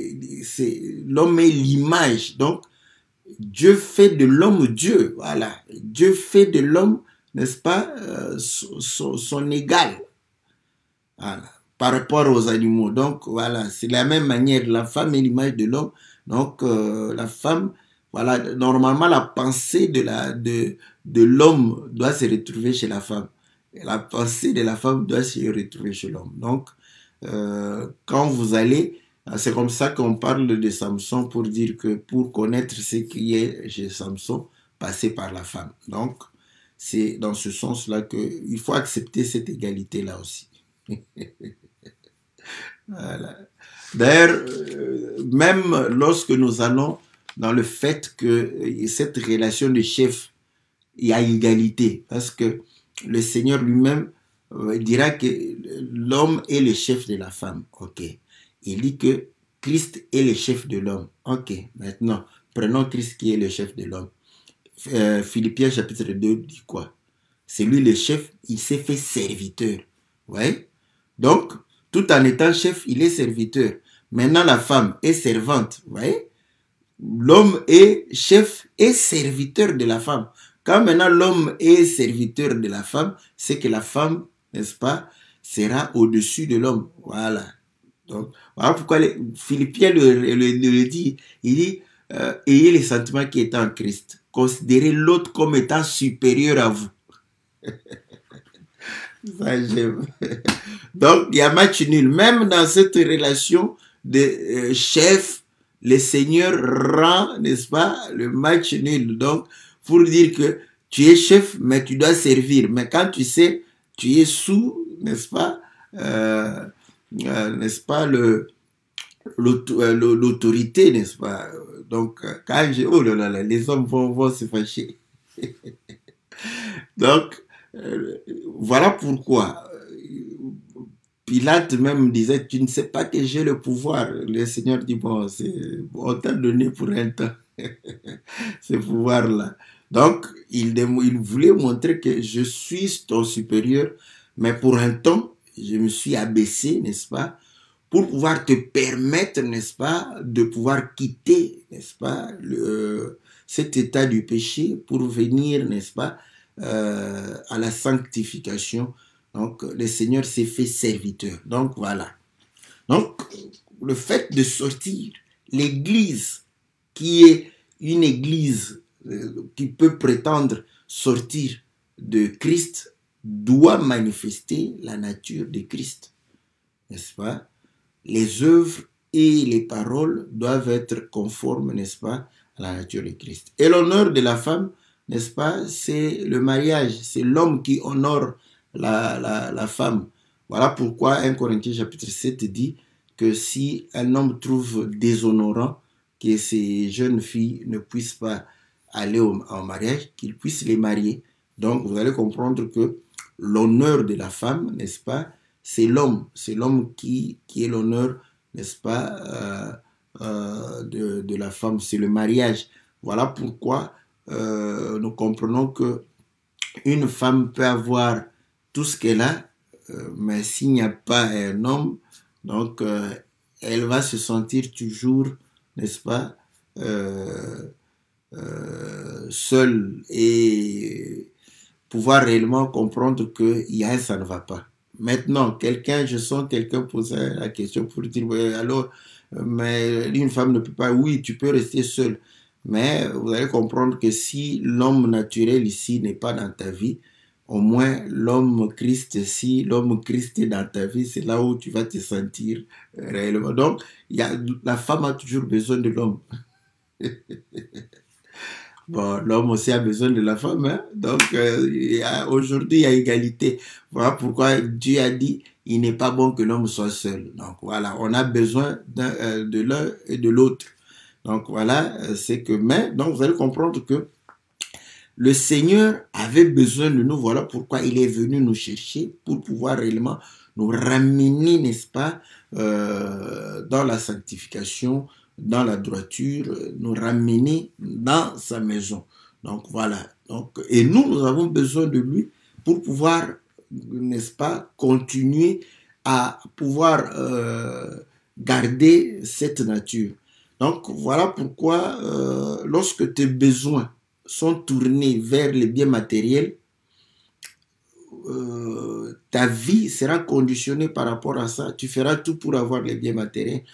l'homme est l'image. Donc, Dieu fait de l'homme Dieu. Voilà. Dieu fait de l'homme, n'est-ce pas, son égal. Voilà. Par rapport aux animaux. Donc, voilà. C'est la même manière. La femme est l'image de l'homme. Donc, la femme, voilà, normalement, la pensée de l'homme doit se retrouver chez la femme. Et la pensée de la femme doit se retrouver chez l'homme. Donc, quand vous allez, c'est comme ça qu'on parle de Samson pour dire que pour connaître ce qui est chez Samson, passer par la femme. Donc, c'est dans ce sens-là qu'il faut accepter cette égalité-là aussi. Voilà. D'ailleurs, même lorsque nous allons dans le fait que cette relation de chef, il y a égalité, parce que le Seigneur lui-même dira que l'homme est le chef de la femme. Ok. Il dit que Christ est le chef de l'homme. Ok. Maintenant, prenons Christ qui est le chef de l'homme. Philippiens chapitre 2 dit quoi? C'est lui le chef, il s'est fait serviteur. Ouais. Donc, tout en étant chef, il est serviteur. Maintenant, la femme est servante. Vous voyez? L'homme est chef et serviteur de la femme. Quand maintenant l'homme est serviteur de la femme, c'est que la femme, n'est-ce pas, sera au-dessus de l'homme. Voilà. Donc, voilà pourquoi Philippiens le dit. Il dit, ayez les sentiments qui étaient en Christ. Considérez l'autre comme étant supérieur à vous. Ça, j'aime. Donc, il y a match nul. Même dans cette relation de chef, le Seigneur rend, n'est-ce pas, le match nul. Donc, pour dire que tu es chef, mais tu dois servir. Mais quand tu sais, tu es sous, n'est-ce pas, l'autorité, n'est-ce pas. Donc, quand oh là là, les hommes vont se fâcher. Donc, voilà pourquoi Pilate même disait, tu ne sais pas que j'ai le pouvoir. Le Seigneur dit, bon, on t'a donné pour un temps ce pouvoir-là. Donc, il voulait montrer que je suis ton supérieur, mais pour un temps, je me suis abaissé, n'est-ce pas, pour pouvoir te permettre, n'est-ce pas, de pouvoir quitter, n'est-ce pas, cet état du péché pour venir, n'est-ce pas, à la sanctification. Donc, le Seigneur s'est fait serviteur. Donc, voilà. Donc, le fait de sortir, l'Église, qui est une Église qui peut prétendre sortir de Christ, doit manifester la nature de Christ. N'est-ce pas? Les œuvres et les paroles doivent être conformes, n'est-ce pas, à la nature de Christ. Et l'honneur de la femme, n'est-ce pas, c'est le mariage, c'est l'homme qui honore la femme. Voilà pourquoi 1 Corinthiens chapitre 7 dit que si un homme trouve déshonorant que ces jeunes filles ne puissent pas aller en mariage, qu'ils puissent les marier. Donc vous allez comprendre que l'honneur de la femme, n'est-ce pas, c'est l'homme qui est l'honneur, n'est-ce pas, de la femme, c'est le mariage. Voilà pourquoi nous comprenons que une femme peut avoir tout ce qu'elle a, mais s'il n'y a pas un homme, donc elle va se sentir toujours, n'est-ce pas, seule et pouvoir réellement comprendre qu'il y a un ça ne va pas. Maintenant, je sens quelqu'un poser la question pour dire, ouais, alors, mais une femme ne peut pas, oui, tu peux rester seule. Mais vous allez comprendre que si l'homme naturel ici n'est pas dans ta vie, au moins l'homme Christ, si l'homme Christ est dans ta vie, c'est là où tu vas te sentir réellement. Donc, la femme a toujours besoin de l'homme. Bon, l'homme aussi a besoin de la femme, hein? Donc aujourd'hui il y a égalité. Voilà pourquoi Dieu a dit, il n'est pas bon que l'homme soit seul. Donc voilà, on a besoin de l'un et de l'autre. Donc voilà, c'est que, mais, donc vous allez comprendre que le Seigneur avait besoin de nous, voilà pourquoi il est venu nous chercher pour pouvoir réellement nous ramener, n'est-ce pas, dans la sanctification, dans la droiture, nous ramener dans sa maison. Donc voilà. Donc, et nous avons besoin de lui pour pouvoir, n'est-ce pas, continuer à pouvoir garder cette nature. Donc voilà pourquoi lorsque tes besoins sont tournés vers les biens matériels, ta vie sera conditionnée par rapport à ça. Tu feras tout pour avoir les biens matériels.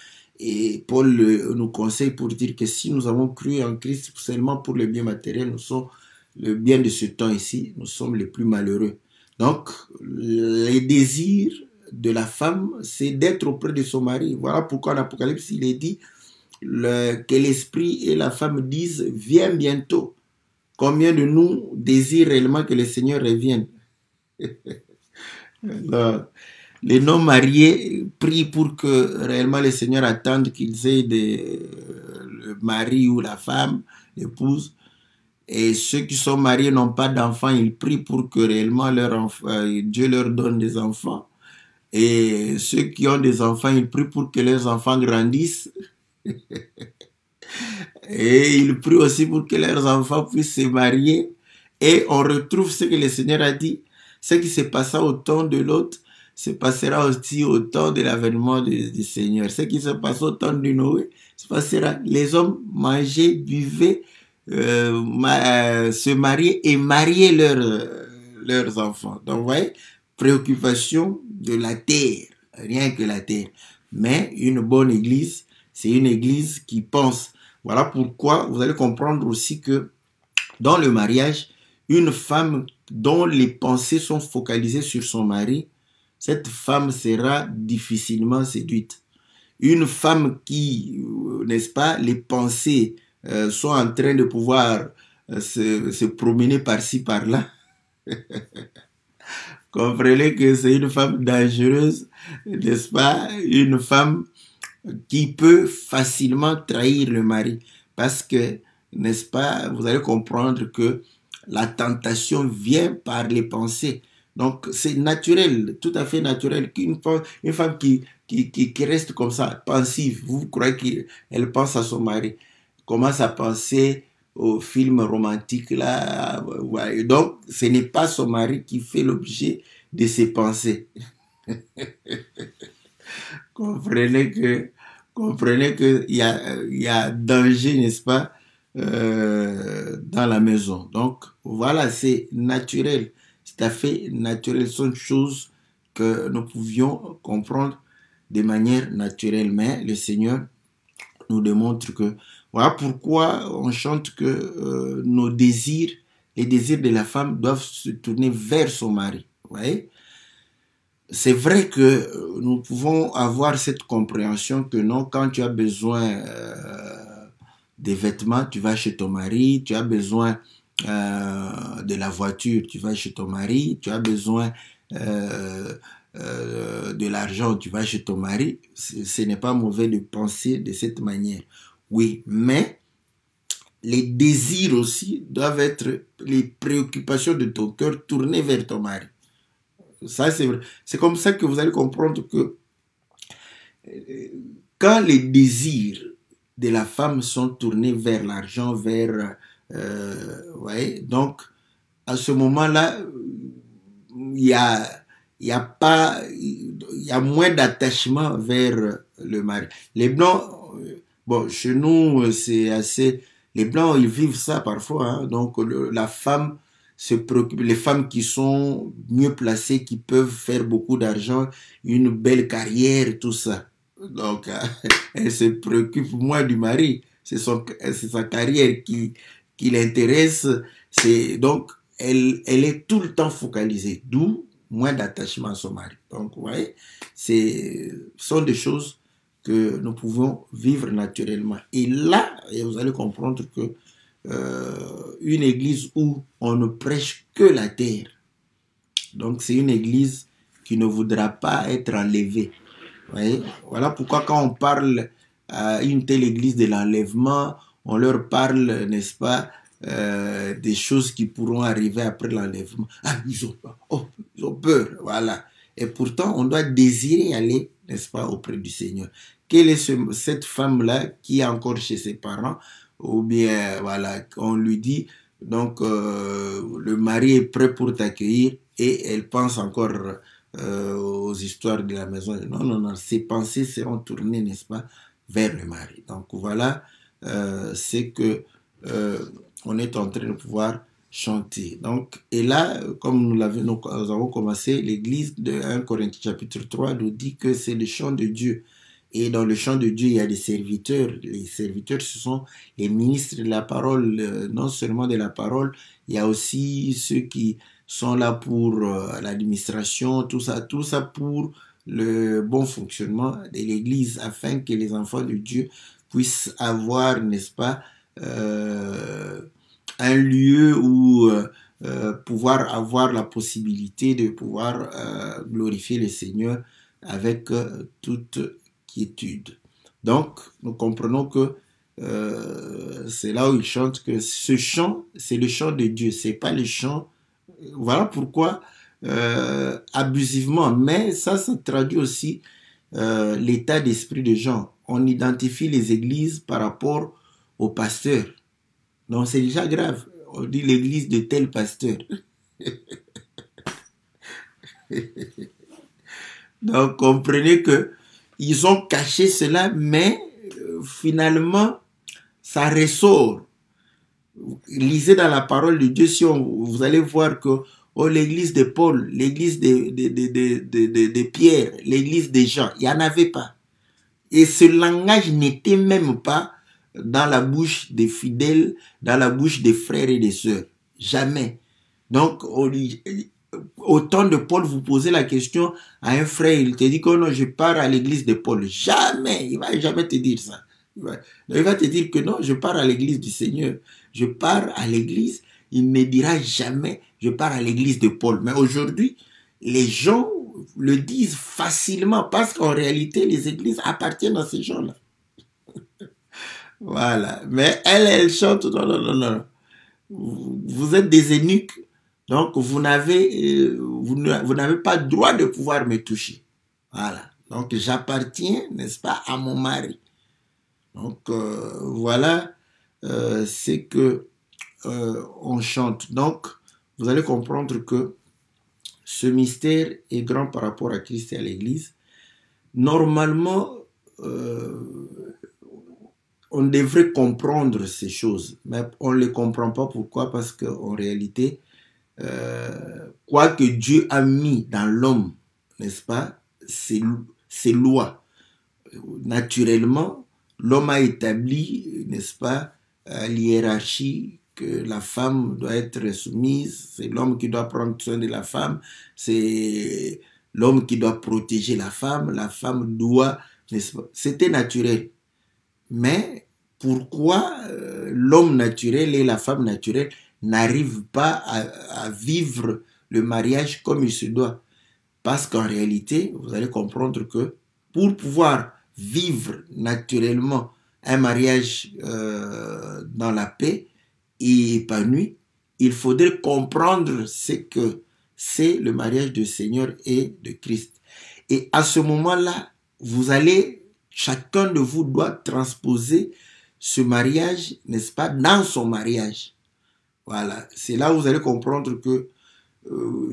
Et Paul nous conseille pour dire que si nous avons cru en Christ seulement pour les biens matériels, nous sommes le bien de ce temps ici, nous sommes les plus malheureux. Donc, les désirs de la femme, c'est d'être auprès de son mari. Voilà pourquoi en Apocalypse, il est dit que l'esprit et la femme disent « Viens bientôt ». Combien de nous désirent réellement que le Seigneur revienne? Alors, les non-mariés prient pour que réellement le Seigneur attende qu'ils aient le mari ou la femme, l'épouse. Et ceux qui sont mariés n'ont pas d'enfants, ils prient pour que réellement Dieu leur donne des enfants. Et ceux qui ont des enfants, ils prient pour que leurs enfants grandissent. Et ils prient aussi pour que leurs enfants puissent se marier. Et on retrouve ce que le Seigneur a dit, ce qui se passa au temps de l'autre, se passera aussi au temps de l'avènement du Seigneur. Ce qui se passe au temps de Noé, se passera. Les hommes mangeaient, buvaient, se mariaient et mariaient leurs enfants. Donc, vous voyez, préoccupation de la terre, rien que la terre. Mais une bonne église, c'est une église qui pense Voilà pourquoi vous allez comprendre aussi que dans le mariage, une femme dont les pensées sont focalisées sur son mari, cette femme sera difficilement séduite. Une femme qui, n'est-ce pas, les pensées sont en train de pouvoir se promener par-ci, par-là, comprenez que c'est une femme dangereuse, n'est-ce pas, une femme qui peut facilement trahir le mari. Parce que, n'est-ce pas, vous allez comprendre que la tentation vient par les pensées. Donc, c'est naturel, tout à fait naturel, qu'une femme qui reste comme ça, pensive, vous croyez qu'elle pense à son mari, commence à penser au film romantique là. Ouais. Donc, ce n'est pas son mari qui fait l'objet de ses pensées. Comprenez que il y a danger, n'est-ce pas, dans la maison. Donc, voilà, c'est naturel. C'est tout à fait naturel. Ce sont des choses que nous pouvions comprendre de manière naturelle. Mais le Seigneur nous démontre que, voilà pourquoi on chante que nos désirs, les désirs de la femme doivent se tourner vers son mari. Vous voyez? C'est vrai que nous pouvons avoir cette compréhension que non, quand tu as besoin des vêtements, tu vas chez ton mari, tu as besoin de la voiture, tu vas chez ton mari, tu as besoin de l'argent, tu vas chez ton mari. Ce n'est pas mauvais de penser de cette manière. Oui, mais les désirs aussi doivent être les préoccupations de ton cœur tournées vers ton mari. Ça, c'est vrai. C'est comme ça que vous allez comprendre que quand les désirs de la femme sont tournés vers l'argent, vers... ouais, donc, à ce moment-là, il y a moins d'attachement vers le mari. Les Blancs, bon, chez nous, c'est assez... Les Blancs, ils vivent ça parfois. Hein, donc, la femme se préoccupe, les femmes qui sont mieux placées, qui peuvent faire beaucoup d'argent, une belle carrière, tout ça. Donc, elle se préoccupe moins du mari. C'est sa carrière qui l'intéresse. Donc, elle est tout le temps focalisée. D'où moins d'attachement à son mari. Donc, vous voyez, ce sont des choses que nous pouvons vivre naturellement. Et là, vous allez comprendre que une église où on ne prêche que la terre, donc c'est une église qui ne voudra pas être enlevée. Voyez? Voilà pourquoi quand on parle à une telle église de l'enlèvement, on leur parle, n'est-ce pas, des choses qui pourront arriver après l'enlèvement. Ah, ils ont peur, voilà. Et pourtant, on doit désirer aller, n'est-ce pas, auprès du Seigneur. Quelle est cette femme-là qui est encore chez ses parents? Ou bien, voilà, on lui dit, donc, le mari est prêt pour t'accueillir et elle pense encore aux histoires de la maison. Non, non, non, ses pensées seront tournées, n'est-ce pas, vers le mari. Donc, voilà, c'est que on est en train de pouvoir chanter. Donc, et là, comme nous avons commencé, l'église de 1 Corinthiens chapitre 3 nous dit que c'est le chant de Dieu. Et dans le chant de Dieu, il y a des serviteurs. Les serviteurs, ce sont les ministres de la parole, non seulement de la parole, il y a aussi ceux qui sont là pour l'administration, tout ça pour le bon fonctionnement de l'église, afin que les enfants de Dieu puissent avoir, n'est-ce pas, un lieu où pouvoir avoir la possibilité de pouvoir glorifier le Seigneur avec toute quiétude. Donc, nous comprenons que c'est là où il chante que ce chant, c'est le chant de Dieu, c'est pas le chant. Voilà pourquoi abusivement, mais ça traduit aussi l'état d'esprit des gens. On identifie les églises par rapport aux pasteurs. Donc, c'est déjà grave. On dit l'église de tel pasteur. Donc, comprenez que ils ont caché cela, mais finalement, ça ressort. Lisez dans la parole de Dieu, si vous allez voir que l'église de Paul, l'église de Pierre, l'église de Jean, il n'y en avait pas. Et ce langage n'était même pas dans la bouche des fidèles, dans la bouche des frères et des sœurs. Jamais. Donc, au temps de Paul, vous posez la question à un frère, il te dit que non, je pars à l'église de Paul. Jamais, il va jamais te dire ça. Il va te dire que non, je pars à l'église du Seigneur. Je pars à l'église, il ne dira jamais, je pars à l'église de Paul. Mais aujourd'hui, les gens le disent facilement parce qu'en réalité, les églises appartiennent à ces gens-là. Voilà. Mais elle chante, non, non, non, non. Vous êtes des eunuques, donc vous n'avez pas droit de pouvoir me toucher. Voilà. Donc j'appartiens, n'est-ce pas, à mon mari. Donc voilà, c'est que on chante. Donc vous allez comprendre que ce mystère est grand par rapport à Christ et à l'Église. Normalement, on devrait comprendre ces choses, mais on ne les comprend pas. Pourquoi? Parce qu'en réalité, quoi que Dieu a mis dans l'homme, n'est-ce pas, ces lois. Naturellement, l'homme a établi, n'est-ce pas, l'hiérarchie, que la femme doit être soumise, c'est l'homme qui doit prendre soin de la femme, c'est l'homme qui doit protéger la femme doit, n'est-ce pas, c'était naturel. Mais pourquoi l'homme naturel et la femme naturelle n'arrivent pas à vivre le mariage comme il se doit? Parce qu'en réalité, vous allez comprendre que pour pouvoir vivre naturellement un mariage dans la paix et épanoui, il faudrait comprendre ce que c'est le mariage du Seigneur et de Christ. Et à ce moment-là, chacun de vous doit transposer ce mariage, n'est-ce pas, dans son mariage. Voilà, c'est là où vous allez comprendre que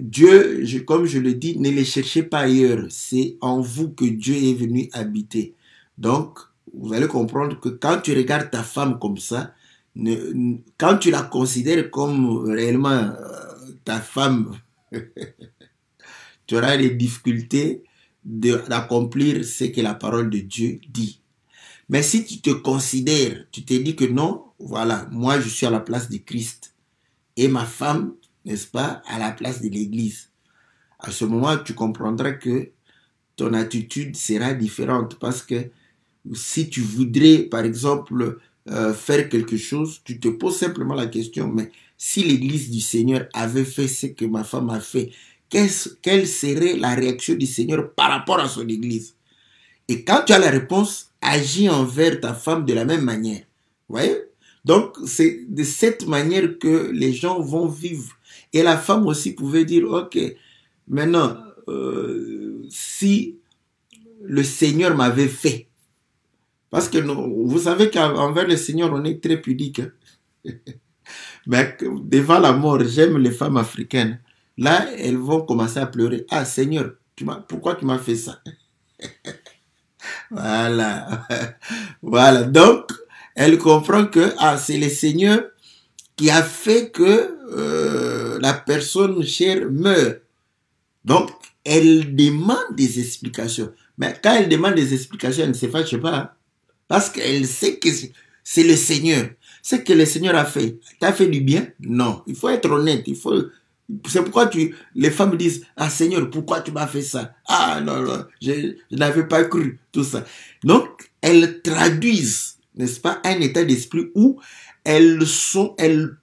Dieu, comme je le dis, ne les cherchez pas ailleurs. C'est en vous que Dieu est venu habiter. Donc, vous allez comprendre que quand tu regardes ta femme comme ça, quand tu la considères comme réellement ta femme, tu auras des difficultés d'accomplir ce que la parole de Dieu dit. Mais si tu te considères, tu te dis que non, voilà, moi je suis à la place de Christ et ma femme, n'est-ce pas, à la place de l'Église. À ce moment, tu comprendras que ton attitude sera différente parce que si tu voudrais, par exemple, faire quelque chose, tu te poses simplement la question, mais si l'Église du Seigneur avait fait ce que ma femme a fait, quelle serait la réaction du Seigneur par rapport à son Église? Et quand tu as la réponse, agis envers ta femme de la même manière. Vous voyez? Donc, c'est de cette manière que les gens vont vivre. Et la femme aussi pouvait dire, ok, maintenant, si le Seigneur m'avait fait, parce que vous savez qu'envers le Seigneur, on est très pudique. Hein? Mais devant la mort, j'aime les femmes africaines. Là, elles vont commencer à pleurer. Ah, Seigneur, pourquoi tu m'as fait ça? Voilà. Voilà. Donc, elle comprend que c'est le Seigneur qui a fait que la personne chère meurt. Donc, elle demande des explications. Mais quand elle demande des explications, elle ne se fâche pas. Hein? Parce qu'elle sait que c'est le Seigneur. Ce que le Seigneur a fait. T'as fait du bien? Non. Il faut être honnête. C'est pourquoi les femmes disent, ah Seigneur, pourquoi tu m'as fait ça? Ah non, non, je n'avais pas cru, tout ça. Donc, elles traduisent, n'est-ce pas, un état d'esprit où elles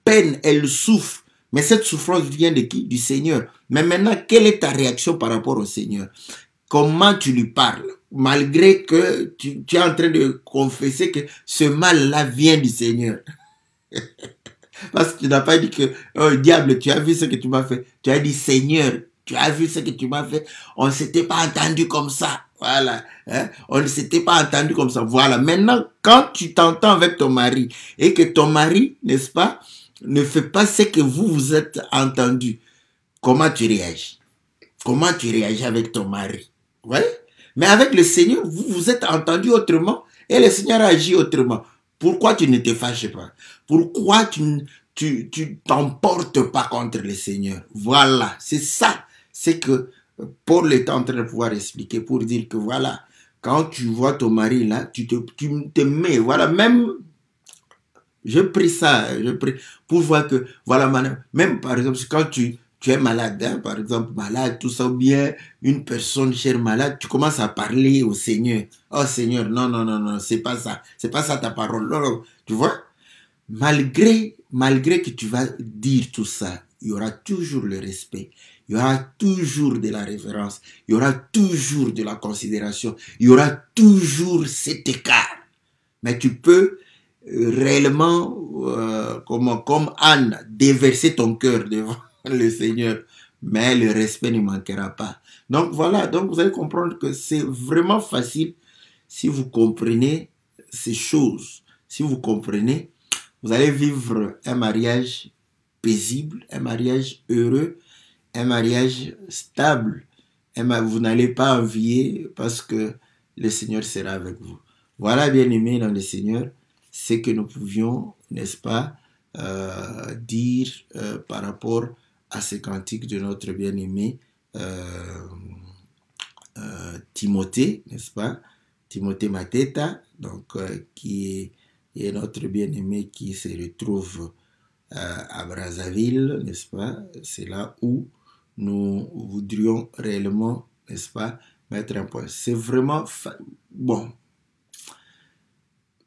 peinent, elles souffrent. Mais cette souffrance vient de qui? Du Seigneur. Mais maintenant, quelle est ta réaction par rapport au Seigneur? Comment tu lui parles? Malgré que tu es en train de confesser que ce mal-là vient du Seigneur. Parce que tu n'as pas dit que, oh diable, tu as vu ce que tu m'as fait. Tu as dit, Seigneur, tu as vu ce que tu m'as fait. On ne s'était pas entendu comme ça. Voilà. Hein? On ne s'était pas entendu comme ça. Voilà. Maintenant, quand tu t'entends avec ton mari et que ton mari, n'est-ce pas, ne fait pas ce que vous êtes entendu, comment tu réagis? Comment tu réagis avec ton mari? Ouais? Mais avec le Seigneur, vous vous êtes entendu autrement et le Seigneur agit autrement. Pourquoi tu ne te fâches pas? Pourquoi tu t'emportes pas contre le Seigneur? Voilà, c'est ça. C'est que Paul est en train de pouvoir expliquer pour dire que voilà, quand tu vois ton mari là, tu te mets, voilà, même Je prie ça, je prie pour voir que, voilà, même par exemple, quand tu es malade, hein, par exemple, malade, tout ça, ou bien une personne chère malade, tu commences à parler au Seigneur. Oh Seigneur, non, non, non, non, c'est pas ça ta parole. Non, non, tu vois, malgré que tu vas dire tout ça, il y aura toujours le respect, il y aura toujours de la révérence, il y aura toujours de la considération, il y aura toujours cet écart. Mais tu peux réellement, comme Anne, déverser ton cœur devant le Seigneur, mais le respect ne manquera pas. Donc voilà, donc vous allez comprendre que c'est vraiment facile si vous comprenez ces choses. Si vous comprenez, vous allez vivre un mariage paisible, un mariage heureux, un mariage stable. Vous n'allez pas envier parce que le Seigneur sera avec vous. Voilà, bien-aimés dans le Seigneur, ce que nous pouvions, n'est-ce pas, dire par rapport à ce cantique de notre bien-aimé Timothée, n'est-ce pas, Timothée Mateta, donc qui est notre bien-aimé qui se retrouve à Brazzaville, n'est-ce pas, c'est là où nous voudrions réellement, n'est-ce pas, mettre un point. C'est vraiment, bon,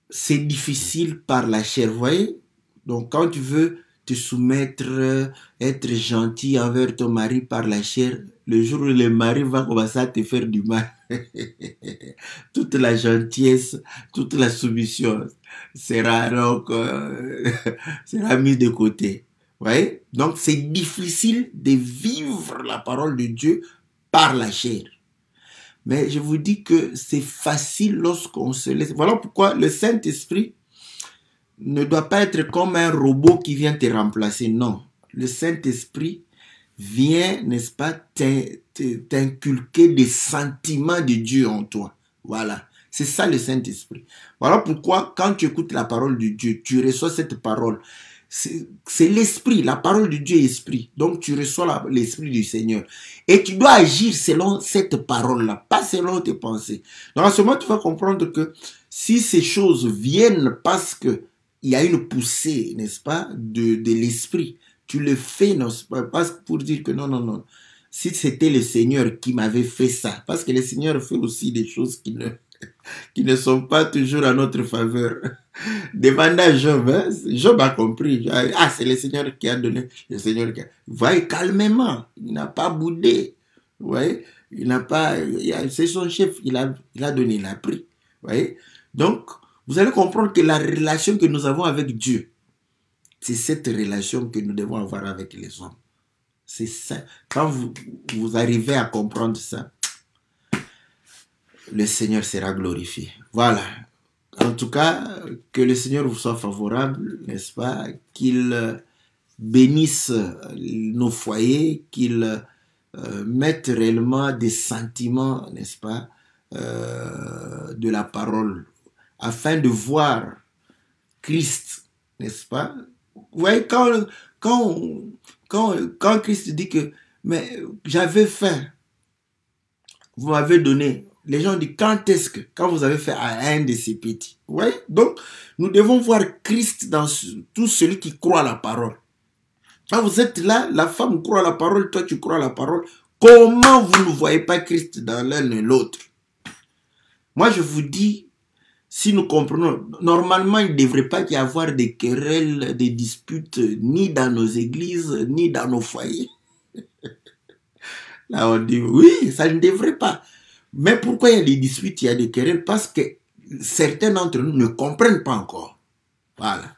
c'est difficile par la chair, vous voyez. Donc quand tu veux te soumettre, être gentil envers ton mari par la chair, le jour où le mari va commencer à te faire du mal, toute la gentillesse, toute la soumission sera donc sera mise de côté. Vous voyez? Donc c'est difficile de vivre la parole de Dieu par la chair. Mais je vous dis que c'est facile lorsqu'on se laisse. Voilà pourquoi le Saint-Esprit ne doit pas être comme un robot qui vient te remplacer. Non. Le Saint-Esprit vient, n'est-ce pas, t'inculquer des sentiments de Dieu en toi. Voilà. C'est ça le Saint-Esprit. Voilà pourquoi quand tu écoutes la parole de Dieu, tu reçois cette parole. C'est l'esprit, la parole de Dieu est esprit. Donc tu reçois l'esprit du Seigneur. Et tu dois agir selon cette parole-là, pas selon tes pensées. Donc à ce moment, tu vas comprendre que si ces choses viennent parce que il y a une poussée, n'est-ce pas, de l'esprit, tu le fais, non, pas pour dire que non, non, non. Si c'était le Seigneur qui m'avait fait ça, parce que le Seigneur fait aussi des choses qui ne sont pas toujours à notre faveur. Demandez à Job, hein? Job a compris. Ah, c'est le Seigneur qui a donné. Le Seigneur qui a... Vous voyez, calmement. Il n'a pas boudé. Vous voyez, il n'a pas... C'est son chef. Il a donné, il a pris. Vous voyez. Donc, vous allez comprendre que la relation que nous avons avec Dieu, c'est cette relation que nous devons avoir avec les hommes. C'est ça. Quand vous arrivez à comprendre ça, le Seigneur sera glorifié. Voilà. En tout cas, que le Seigneur vous soit favorable, n'est-ce pas? Qu'il bénisse nos foyers, qu'il mette réellement des sentiments, n'est-ce pas, de la parole, afin de voir Christ, n'est-ce pas? Vous voyez, quand Christ dit que, mais j'avais faim, vous m'avez donné. Les gens disent, quand vous avez fait à un de ces petits. Vous voyez? Donc, nous devons voir Christ dans tout celui qui croit à la parole. Quand vous êtes là, la femme croit à la parole, toi tu crois à la parole. Comment vous ne voyez pas Christ dans l'un et l'autre? Moi, je vous dis, si nous comprenons, normalement, il ne devrait pas y avoir des querelles, des disputes, ni dans nos églises, ni dans nos foyers. Là, on dit, oui, ça ne devrait pas. Mais pourquoi il y a des disputes, il y a des querelles? Parce que certains d'entre nous ne comprennent pas encore. Voilà.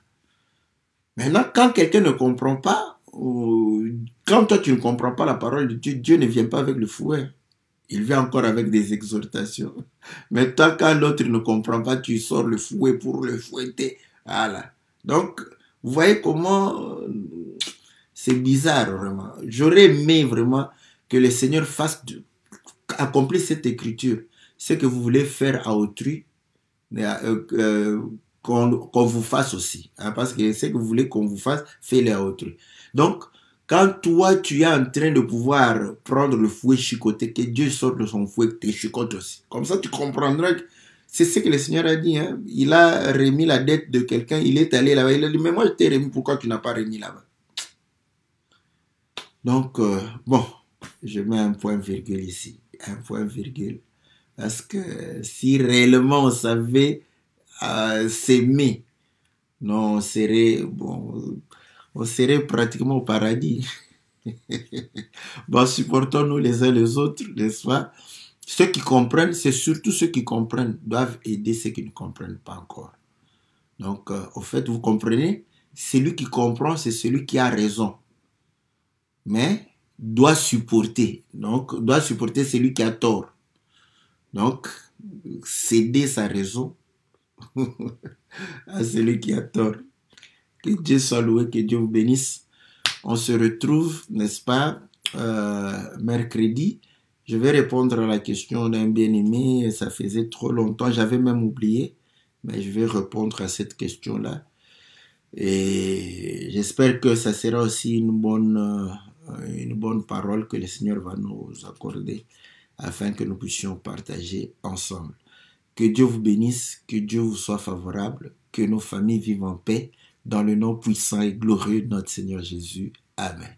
Maintenant, quand quelqu'un ne comprend pas, quand toi tu ne comprends pas la parole de Dieu, Dieu ne vient pas avec le fouet. Il vient encore avec des exhortations. Mais toi, quand l'autre ne comprend pas, tu sors le fouet pour le fouetter. Voilà. Donc, vous voyez comment c'est bizarre vraiment. J'aurais aimé vraiment que le Seigneur accomplir cette écriture. Ce que vous voulez faire à autrui, qu'on vous fasse aussi. Hein, parce que ce que vous voulez qu'on vous fasse, faites-le à autrui. Donc, quand toi, tu es en train de pouvoir prendre le fouet chicoté, que Dieu sorte de son fouet, tu chicotes aussi. Comme ça, tu comprendras que C'est ce que le Seigneur a dit. Hein. Il a remis la dette de quelqu'un, il est allé là-bas. Il a dit, mais moi je t'ai remis, pourquoi tu n'as pas remis là-bas? Donc, bon, je mets un point virgule ici. Un point virgule. Parce que si réellement on savait s'aimer, non, on serait pratiquement au paradis. Bon, supportons-nous les uns les autres, n'est-ce pas? Ceux qui comprennent, c'est surtout ceux qui comprennent, doivent aider ceux qui ne comprennent pas encore. Donc, au fait, vous comprenez, celui qui comprend, c'est celui qui a raison. Mais doit supporter. Donc, doit supporter celui qui a tort. Donc, céder sa raison à celui qui a tort. Que Dieu soit loué, que Dieu vous bénisse. On se retrouve, n'est-ce pas, mercredi. Je vais répondre à la question d'un bien-aimé. Ça faisait trop longtemps, j'avais même oublié. Mais je vais répondre à cette question-là. Et j'espère que ça sera aussi une bonne parole que le Seigneur va nous accorder afin que nous puissions partager ensemble. Que Dieu vous bénisse, que Dieu vous soit favorable, que nos familles vivent en paix, dans le nom puissant et glorieux de notre Seigneur Jésus. Amen.